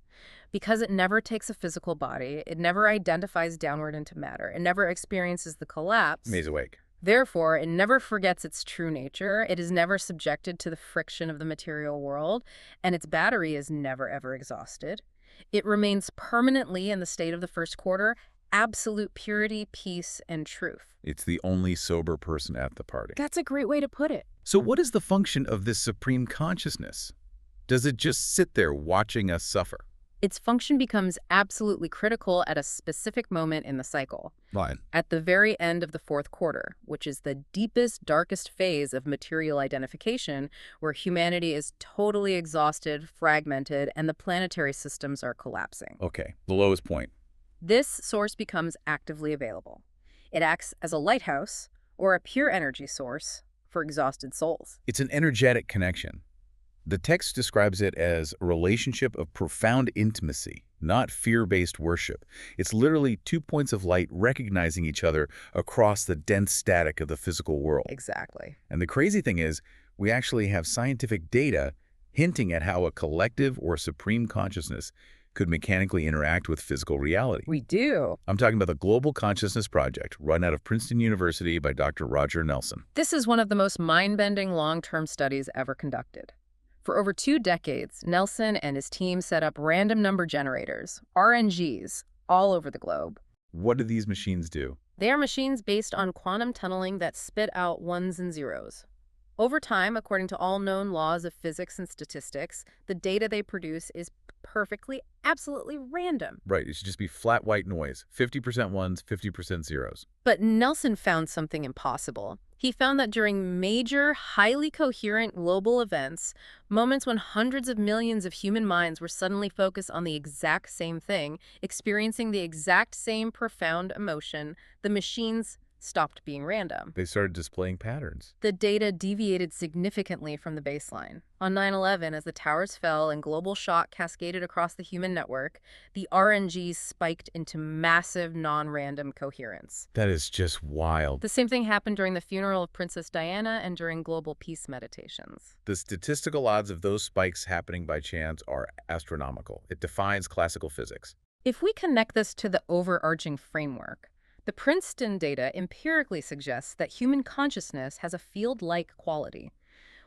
Speaker 2: Because it never takes a physical body, it never identifies downward into matter, it never experiences the collapse.
Speaker 1: Maze awake.
Speaker 2: Therefore, it never forgets its true nature, it is never subjected to the friction of the material world, and its battery is never ever exhausted. It remains permanently in the state of the first quarter, absolute purity, peace, and truth.
Speaker 1: It's the only sober person at the party.
Speaker 2: That's a great way to put it.
Speaker 1: So what is the function of this supreme consciousness? Does it just sit there watching us suffer?
Speaker 2: Its function becomes absolutely critical at a specific moment in the cycle.
Speaker 1: Right.
Speaker 2: At the very end of the fourth quarter, which is the deepest, darkest phase of material identification, where humanity is totally exhausted, fragmented, and the planetary systems are collapsing.
Speaker 1: Okay, the lowest point.
Speaker 2: This source becomes actively available. It acts as a lighthouse or a pure energy source for exhausted souls.
Speaker 1: It's an energetic connection. The text describes it as a relationship of profound intimacy, not fear-based worship. It's literally 2 points of light recognizing each other across the dense static of the physical world.
Speaker 2: Exactly.
Speaker 1: And the crazy thing is, we actually have scientific data hinting at how a collective or supreme consciousness could mechanically interact with physical reality.
Speaker 2: We do.
Speaker 1: I'm talking about the Global Consciousness Project, run out of Princeton University by Dr. Roger Nelson.
Speaker 2: This is one of the most mind-bending long-term studies ever conducted. For over 2 decades, Nelson and his team set up random number generators, RNGs, all over the globe.
Speaker 1: What do these machines do?
Speaker 2: They are machines based on quantum tunneling that spit out ones and zeros. Over time, according to all known laws of physics and statistics, the data they produce is perfectly, absolutely random.
Speaker 1: Right, it should just be flat white noise. 50% ones, 50% zeros.
Speaker 2: But Nelson found something impossible. He found that during major, highly coherent global events, moments when hundreds of millions of human minds were suddenly focused on the exact same thing, experiencing the exact same profound emotion, the machines stopped being random.
Speaker 1: They started displaying patterns.
Speaker 2: The data deviated significantly from the baseline. On 9/11, as the towers fell and global shock cascaded across the human network, the RNGs spiked into massive non-random coherence.
Speaker 1: That is just wild.
Speaker 2: The same thing happened during the funeral of Princess Diana and during global peace meditations.
Speaker 1: The statistical odds of those spikes happening by chance are astronomical. It defies classical physics.
Speaker 2: If we connect this to the overarching framework, the Princeton data empirically suggests that human consciousness has a field-like quality.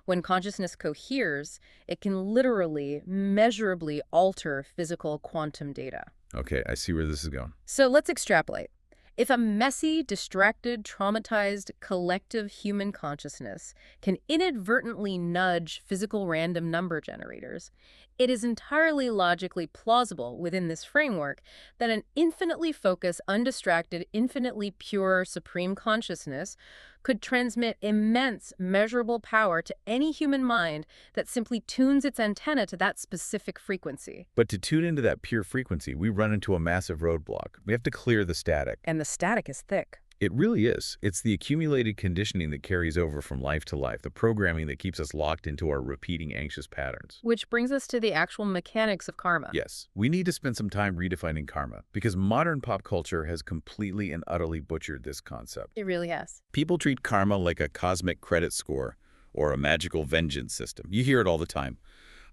Speaker 2: When consciousness coheres, it can literally, measurably alter physical quantum data.
Speaker 1: Okay, I see where this is going.
Speaker 2: So let's extrapolate. If a messy, distracted, traumatized, collective human consciousness can inadvertently nudge physical random number generators, it is entirely logically plausible within this framework that an infinitely focused, undistracted, infinitely pure supreme consciousness could transmit immense, measurable power to any human mind that simply tunes its antenna to that specific frequency.
Speaker 1: But to tune into that pure frequency, we run into a massive roadblock. We have to clear the static.
Speaker 2: And the static is thick.
Speaker 1: It really is. It's the accumulated conditioning that carries over from life to life, the programming that keeps us locked into our repeating anxious patterns.
Speaker 2: Which brings us to the actual mechanics of karma.
Speaker 1: Yes, we need to spend some time redefining karma, because modern pop culture has completely and utterly butchered this concept.
Speaker 2: It really has.
Speaker 1: People treat karma like a cosmic credit score or a magical vengeance system. You hear it all the time.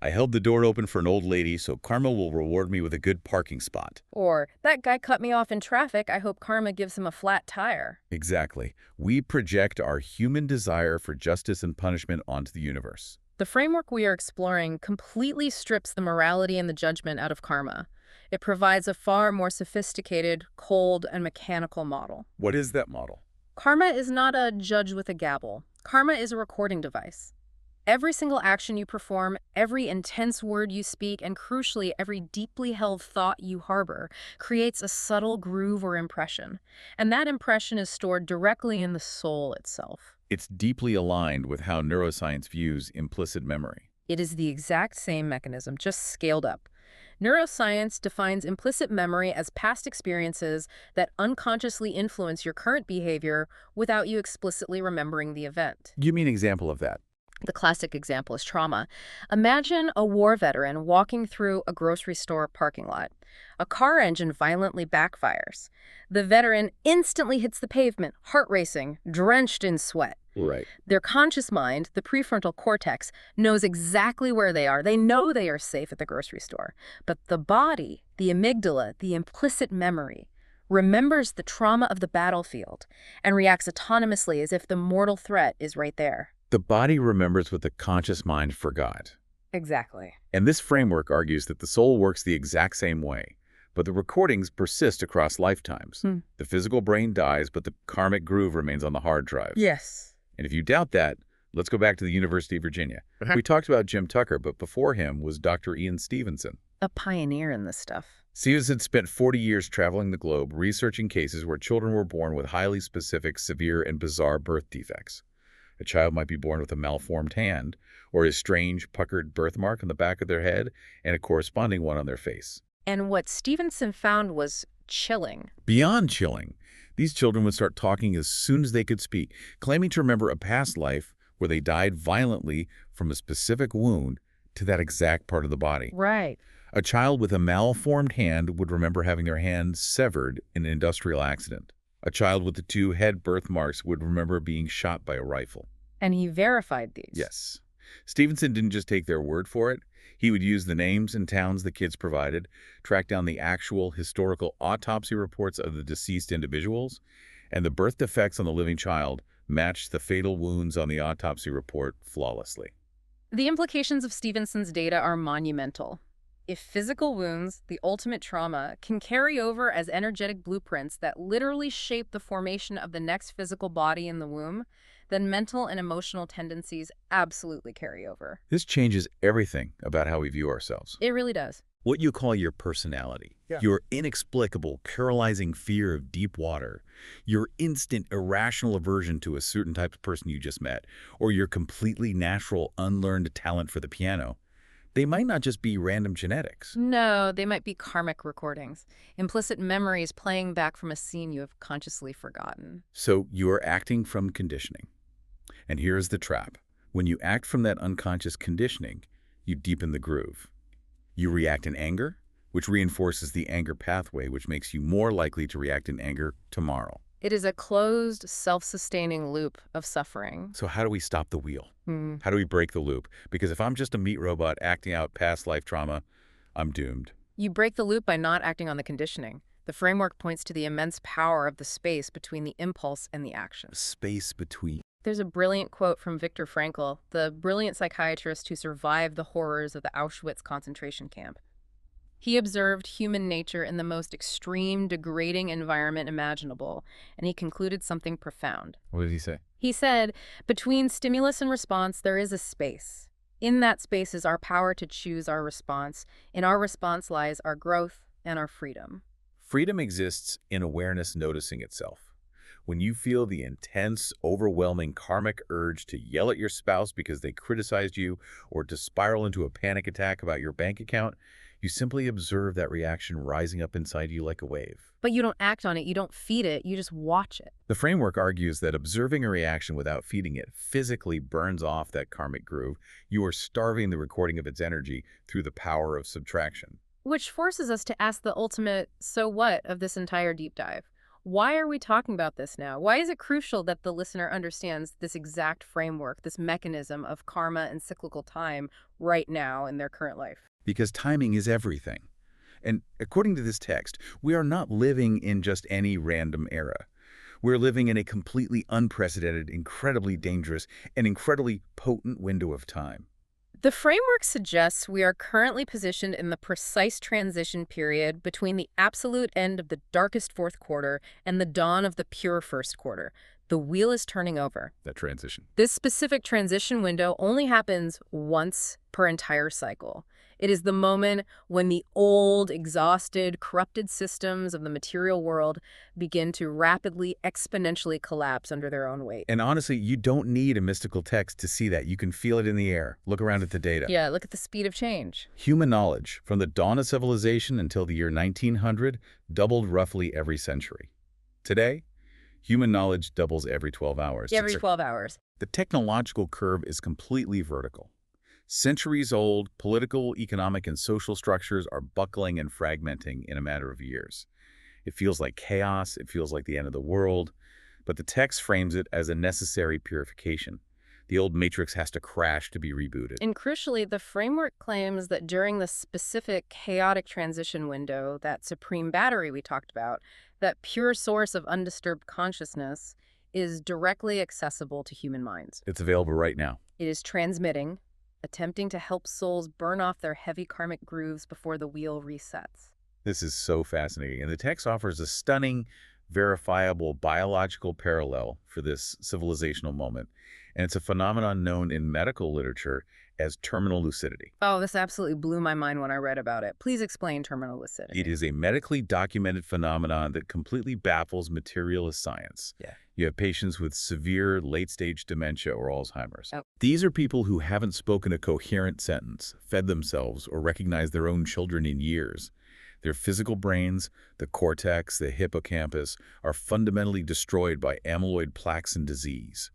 Speaker 1: I held the door open for an old lady, so karma will reward me with a good parking spot.
Speaker 2: Or, that guy cut me off in traffic, I hope karma gives him a flat tire.
Speaker 1: Exactly. We project our human desire for justice and punishment onto the universe.
Speaker 2: The framework we are exploring completely strips the morality and the judgment out of karma. It provides a far more sophisticated, cold, and mechanical model.
Speaker 1: What is that model?
Speaker 2: Karma is not a judge with a gavel. Karma is a recording device. Every single action you perform, every intense word you speak, and crucially, every deeply held thought you harbor creates a subtle groove or impression. And that impression is stored directly in the soul itself.
Speaker 1: It's deeply aligned with how neuroscience views implicit memory.
Speaker 2: It is the exact same mechanism, just scaled up. Neuroscience defines implicit memory as past experiences that unconsciously influence your current behavior without you explicitly remembering the event.
Speaker 1: Give me an example of that.
Speaker 2: The classic example is trauma. Imagine a war veteran walking through a grocery store parking lot. A car engine violently backfires. The veteran instantly hits the pavement, heart racing, drenched in sweat.
Speaker 1: Right.
Speaker 2: Their conscious mind, the prefrontal cortex, knows exactly where they are. They know they are safe at the grocery store. But the body, the amygdala, the implicit memory, remembers the trauma of the battlefield and reacts autonomously as if the mortal threat is right there.
Speaker 1: The body remembers what the conscious mind forgot.
Speaker 2: Exactly.
Speaker 1: And this framework argues that the soul works the exact same way, but the recordings persist across lifetimes. The physical brain dies, but the karmic groove remains on the hard drive.
Speaker 2: Yes.
Speaker 1: And if you doubt that, let's go back to the University of Virginia. We talked about Jim Tucker, but before him was Dr. Ian Stevenson.
Speaker 2: A pioneer in this stuff.
Speaker 1: Stevenson spent 40 years traveling the globe researching cases where children were born with highly specific, severe, and bizarre birth defects. A child might be born with a malformed hand, or a strange, puckered birthmark on the back of their head, and a corresponding one on their face.
Speaker 2: And what Stevenson found was chilling.
Speaker 1: Beyond chilling, these children would start talking as soon as they could speak, claiming to remember a past life where they died violently from a specific wound to that exact part of the body.
Speaker 2: Right.
Speaker 1: A child with a malformed hand would remember having their hand severed in an industrial accident. A child with the 2 head birthmarks would remember being shot by a rifle.
Speaker 2: And he verified these.
Speaker 1: Yes. Stevenson didn't just take their word for it. He would use the names and towns the kids provided, track down the actual historical autopsy reports of the deceased individuals, and the birth defects on the living child matched the fatal wounds on the autopsy report flawlessly.
Speaker 2: The implications of Stevenson's data are monumental. If physical wounds, the ultimate trauma, can carry over as energetic blueprints that literally shape the formation of the next physical body in the womb, then mental and emotional tendencies absolutely carry over.
Speaker 1: This changes everything about how we view ourselves.
Speaker 2: It really does.
Speaker 1: What you call your personality, your inexplicable, paralyzing fear of deep water, your instant irrational aversion to a certain type of person you just met, or your completely natural, unlearned talent for the piano, they might not just be random genetics.
Speaker 2: No, they might be karmic recordings, implicit memories playing back from a scene you have consciously forgotten.
Speaker 1: So you're acting from conditioning. And here's the trap. When you act from that unconscious conditioning, you deepen the groove. You react in anger, which reinforces the anger pathway, which makes you more likely to react in anger tomorrow.
Speaker 2: It is a closed, self-sustaining loop of suffering.
Speaker 1: So how do we stop the wheel? How do we break the loop? Because if I'm just a meat robot acting out past life trauma, I'm doomed.
Speaker 2: You break the loop by not acting on the conditioning. The framework points to the immense power of the space between the impulse and the action.
Speaker 1: Space between.
Speaker 2: There's a brilliant quote from Viktor Frankl, the brilliant psychiatrist who survived the horrors of the Auschwitz concentration camp. He observed human nature in the most extreme, degrading environment imaginable, and he concluded something profound.
Speaker 1: What did he say?
Speaker 2: He said, between stimulus and response, there is a space. In that space is our power to choose our response. In our response lies our growth and our freedom.
Speaker 1: Freedom exists in awareness noticing itself. When you feel the intense, overwhelming karmic urge to yell at your spouse because they criticized you or to spiral into a panic attack about your bank account, you simply observe that reaction rising up inside you like a wave.
Speaker 2: But you don't act on it, you don't feed it, you just watch it.
Speaker 1: The framework argues that observing a reaction without feeding it physically burns off that karmic groove. You are starving the recording of its energy through the power of subtraction.
Speaker 2: Which forces us to ask the ultimate so what of this entire deep dive. Why are we talking about this now? Why is it crucial that the listener understands this exact framework, this mechanism of karma and cyclical time right now in their current life?
Speaker 1: Because timing is everything. And according to this text, we are not living in just any random era. We're living in a completely unprecedented, incredibly dangerous, and incredibly potent window of time.
Speaker 2: The framework suggests we are currently positioned in the precise transition period between the absolute end of the darkest fourth quarter and the dawn of the pure first quarter. The wheel is turning over.
Speaker 1: That transition.
Speaker 2: This specific transition window only happens once per entire cycle. It is the moment when the old, exhausted, corrupted systems of the material world begin to rapidly, exponentially collapse under their own weight.
Speaker 1: And honestly, you don't need a mystical text to see that. You can feel it in the air. Look around at the data.
Speaker 2: Yeah, look at the speed of change.
Speaker 1: Human knowledge, from the dawn of civilization until the year 1900, doubled roughly every century. Today, human knowledge doubles every 12 hours.
Speaker 2: Every 12 hours.
Speaker 1: The technological curve is completely vertical. Centuries-old political, economic, and social structures are buckling and fragmenting in a matter of years. It feels like chaos, it feels like the end of the world, but the text frames it as a necessary purification. The old matrix has to crash to be rebooted.
Speaker 2: And crucially, the framework claims that during the specific chaotic transition window, that supreme battery we talked about, that pure source of undisturbed consciousness is directly accessible to human minds.
Speaker 1: It's available right now.
Speaker 2: It is transmitting, attempting to help souls burn off their heavy karmic grooves before the wheel resets.
Speaker 1: This is so fascinating, and the text offers a stunning, verifiable biological parallel for this civilizational moment, and it's a phenomenon known in medical literature as terminal lucidity.
Speaker 2: Oh, this absolutely blew my mind when I read about it. Please explain terminal lucidity.
Speaker 1: It is a medically documented phenomenon that completely baffles materialist science.
Speaker 2: Yeah.
Speaker 1: You have patients with severe late-stage dementia or Alzheimer's.
Speaker 2: Oh.
Speaker 1: These are people who haven't spoken a coherent sentence, fed themselves, or recognized their own children in years. Their physical brains, the cortex, the hippocampus, are fundamentally destroyed by amyloid plaques and disease.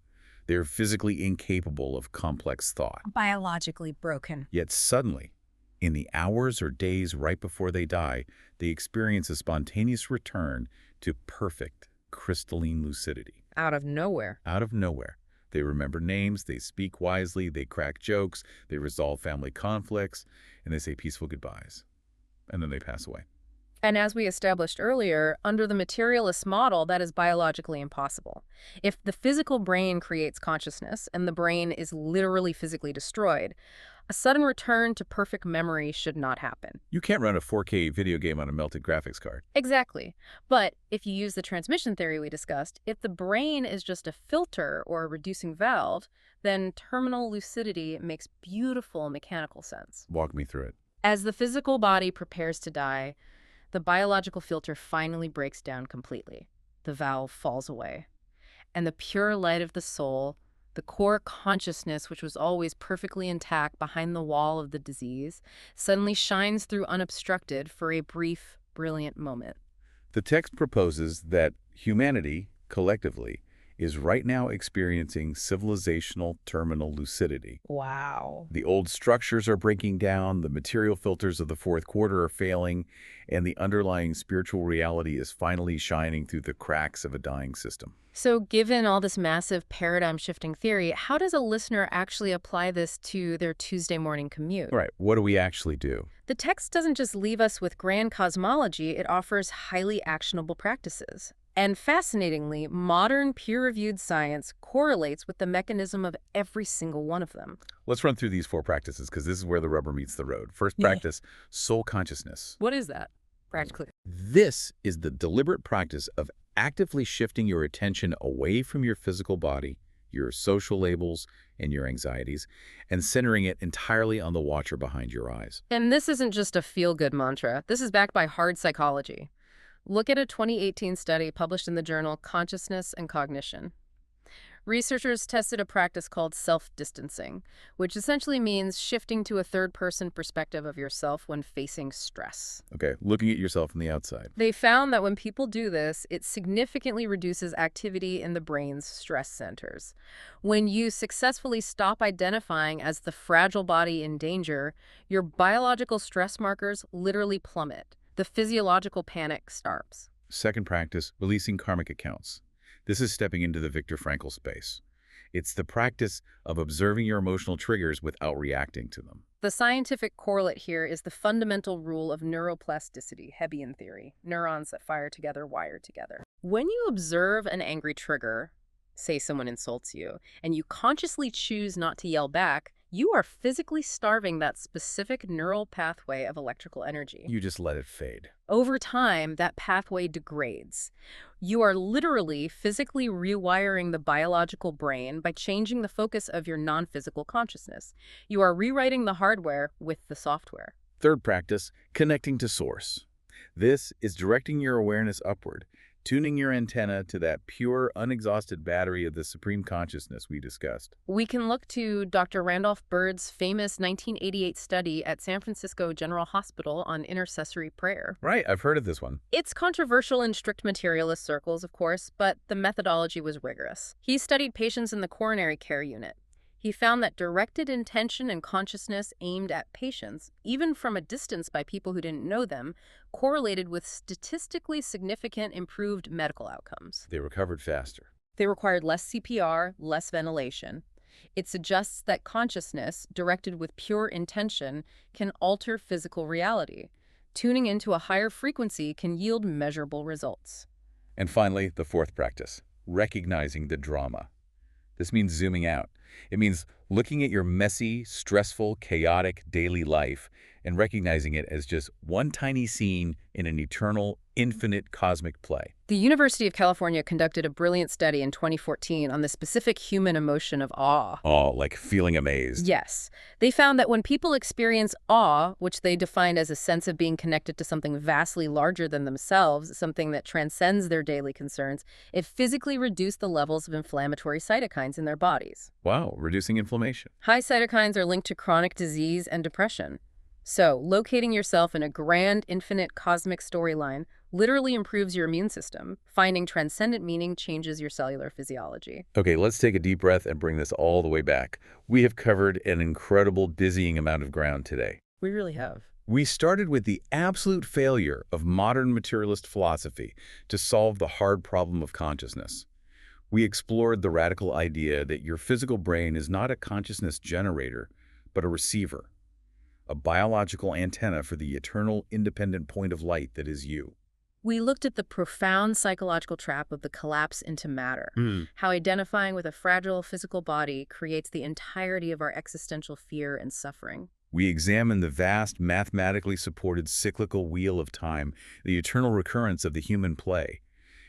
Speaker 1: They're physically incapable of complex thought.
Speaker 2: Biologically broken.
Speaker 1: Yet suddenly, in the hours or days right before they die, they experience a spontaneous return to perfect, crystalline lucidity.
Speaker 2: Out of nowhere.
Speaker 1: Out of nowhere. They remember names, they speak wisely, they crack jokes, they resolve family conflicts, and they say peaceful goodbyes. And then they pass away.
Speaker 2: And as we established earlier, under the materialist model, that is biologically impossible. If the physical brain creates consciousness and the brain is literally physically destroyed, a sudden return to perfect memory should not happen.
Speaker 1: You can't run a 4K video game on a melted graphics card.
Speaker 2: Exactly. But if you use the transmission theory we discussed, if the brain is just a filter or a reducing valve, then terminal lucidity makes beautiful mechanical sense.
Speaker 1: Walk me through it.
Speaker 2: As the physical body prepares to die, the biological filter finally breaks down completely. The valve falls away. And the pure light of the soul, the core consciousness which was always perfectly intact behind the wall of the disease, suddenly shines through unobstructed for a brief, brilliant moment.
Speaker 1: The text proposes that humanity, collectively, is right now experiencing civilizational terminal lucidity.
Speaker 2: Wow.
Speaker 1: The old structures are breaking down, the material filters of the fourth quarter are failing, and the underlying spiritual reality is finally shining through the cracks of a dying system.
Speaker 2: So given all this massive paradigm-shifting theory, how does a listener actually apply this to their Tuesday morning commute?
Speaker 1: Right. What do we actually do?
Speaker 2: The text doesn't just leave us with grand cosmology, it offers highly actionable practices. And fascinatingly, modern peer-reviewed science correlates with the mechanism of every single one of them.
Speaker 1: Let's run through these 4 practices because this is where the rubber meets the road. First practice, soul consciousness.
Speaker 2: What is that, practically?
Speaker 1: This is the deliberate practice of actively shifting your attention away from your physical body, your social labels, and your anxieties, and centering it entirely on the watcher behind your eyes.
Speaker 2: And this isn't just a feel-good mantra. This is backed by hard psychology. Look at a 2018 study published in the journal Consciousness and Cognition. Researchers tested a practice called self-distancing, which essentially means shifting to a third-person perspective of yourself when facing stress.
Speaker 1: Okay, looking at yourself from the outside.
Speaker 2: They found that when people do this, it significantly reduces activity in the brain's stress centers. When you successfully stop identifying as the fragile body in danger, your biological stress markers literally plummet. The physiological panic starts.
Speaker 1: Second practice, releasing karmic accounts. This is stepping into the Viktor Frankl space. It's the practice of observing your emotional triggers without reacting to them.
Speaker 2: The scientific correlate here is the fundamental rule of neuroplasticity, Hebbian theory. Neurons that fire together wire together. When you observe an angry trigger, say someone insults you, and you consciously choose not to yell back, you are physically starving that specific neural pathway of electrical energy.
Speaker 1: You just let it fade.
Speaker 2: Over time, that pathway degrades. You are literally physically rewiring the biological brain by changing the focus of your non-physical consciousness. You are rewriting the hardware with the software.
Speaker 1: Third practice, connecting to source. This is directing your awareness upward, tuning your antenna to that pure, unexhausted battery of the supreme consciousness we discussed.
Speaker 2: We can look to Dr. Randolph Bird's famous 1988 study at San Francisco General Hospital on intercessory prayer.
Speaker 1: Right, I've heard of this one.
Speaker 2: It's controversial in strict materialist circles, of course, but the methodology was rigorous. He studied patients in the coronary care unit. He found that directed intention and consciousness aimed at patients, even from a distance by people who didn't know them, correlated with statistically significant improved medical outcomes.
Speaker 1: They recovered faster.
Speaker 2: They required less CPR, less ventilation. It suggests that consciousness, directed with pure intention, can alter physical reality. Tuning into a higher frequency can yield measurable results.
Speaker 1: And finally, the fourth practice, recognizing the drama. This means zooming out. It means looking at your messy, stressful, chaotic daily life and recognizing it as just one tiny scene in an eternal, infinite cosmic play.
Speaker 2: The University of California conducted a brilliant study in 2014 on the specific human emotion of awe.
Speaker 1: Oh, like feeling amazed.
Speaker 2: Yes. They found that when people experience awe, which they defined as a sense of being connected to something vastly larger than themselves, something that transcends their daily concerns, it physically reduced the levels of inflammatory cytokines in their bodies.
Speaker 1: Wow, reducing inflammation.
Speaker 2: High cytokines are linked to chronic disease and depression. So, locating yourself in a grand, infinite cosmic storyline literally improves your immune system. Finding transcendent meaning changes your cellular physiology.
Speaker 1: Okay, let's take a deep breath and bring this all the way back. We have covered an incredible, dizzying amount of ground today.
Speaker 2: We really have.
Speaker 1: We started with the absolute failure of modern materialist philosophy to solve the hard problem of consciousness. We explored the radical idea that your physical brain is not a consciousness generator, but a receiver. a biological antenna for the eternal independent point of light that is you.
Speaker 2: We looked at the profound psychological trap of the collapse into matter, how identifying with a fragile physical body creates the entirety of our existential fear and suffering.
Speaker 1: We examine the vast, mathematically supported cyclical wheel of time, the eternal recurrence of the human play,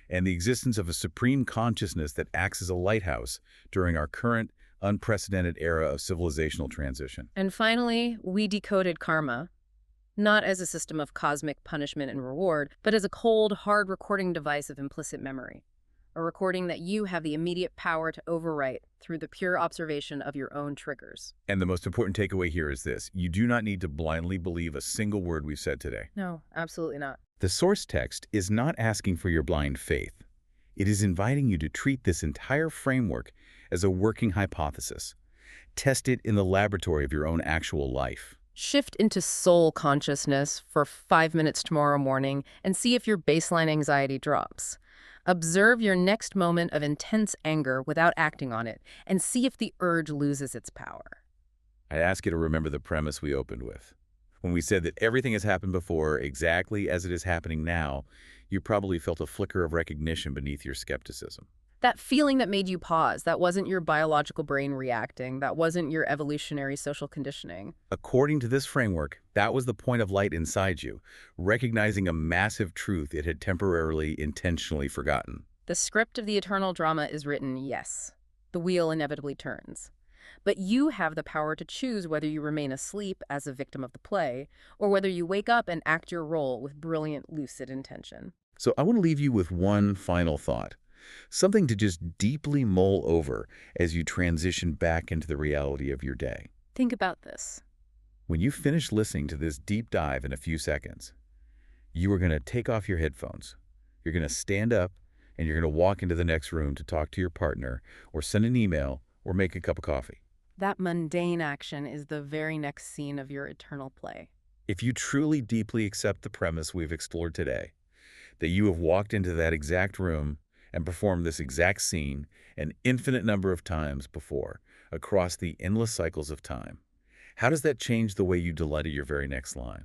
Speaker 1: and the existence of a supreme consciousness that acts as a lighthouse during our current, unprecedented era of civilizational transition.
Speaker 2: And finally, we decoded karma, not as a system of cosmic punishment and reward, but as a cold, hard recording device of implicit memory. A recording that you have the immediate power to overwrite through the pure observation of your own triggers.
Speaker 1: And the most important takeaway here is this: you do not need to blindly believe a single word we've said today.
Speaker 2: No, absolutely not.
Speaker 1: The source text is not asking for your blind faith. It is inviting you to treat this entire framework as a working hypothesis. Test it in the laboratory of your own actual life.
Speaker 2: Shift into soul consciousness for 5 minutes tomorrow morning and see if your baseline anxiety drops. Observe your next moment of intense anger without acting on it, and see if the urge loses its power.
Speaker 1: I ask you to remember the premise we opened with. When we said that everything has happened before exactly as it is happening now, you probably felt a flicker of recognition beneath your skepticism.
Speaker 2: That feeling that made you pause, that wasn't your biological brain reacting, that wasn't your evolutionary social conditioning.
Speaker 1: According to this framework, that was the point of light inside you, recognizing a massive truth it had temporarily, intentionally forgotten.
Speaker 2: The script of the eternal drama is written, yes. The wheel inevitably turns. But you have the power to choose whether you remain asleep as a victim of the play, or whether you wake up and act your role with brilliant, lucid intention.
Speaker 1: So I want to leave you with one final thought. Something to just deeply mull over as you transition back into the reality of your day.
Speaker 2: Think about this.
Speaker 1: When you finish listening to this deep dive in a few seconds, you are going to take off your headphones. You're going to stand up and you're going to walk into the next room to talk to your partner or send an email or make a cup of coffee.
Speaker 2: That mundane action is the very next scene of your eternal play.
Speaker 1: If you truly deeply accept the premise we've explored today, that you have walked into that exact room and performed this exact scene an infinite number of times before across the endless cycles of time, how does that change the way you delight at your very next line?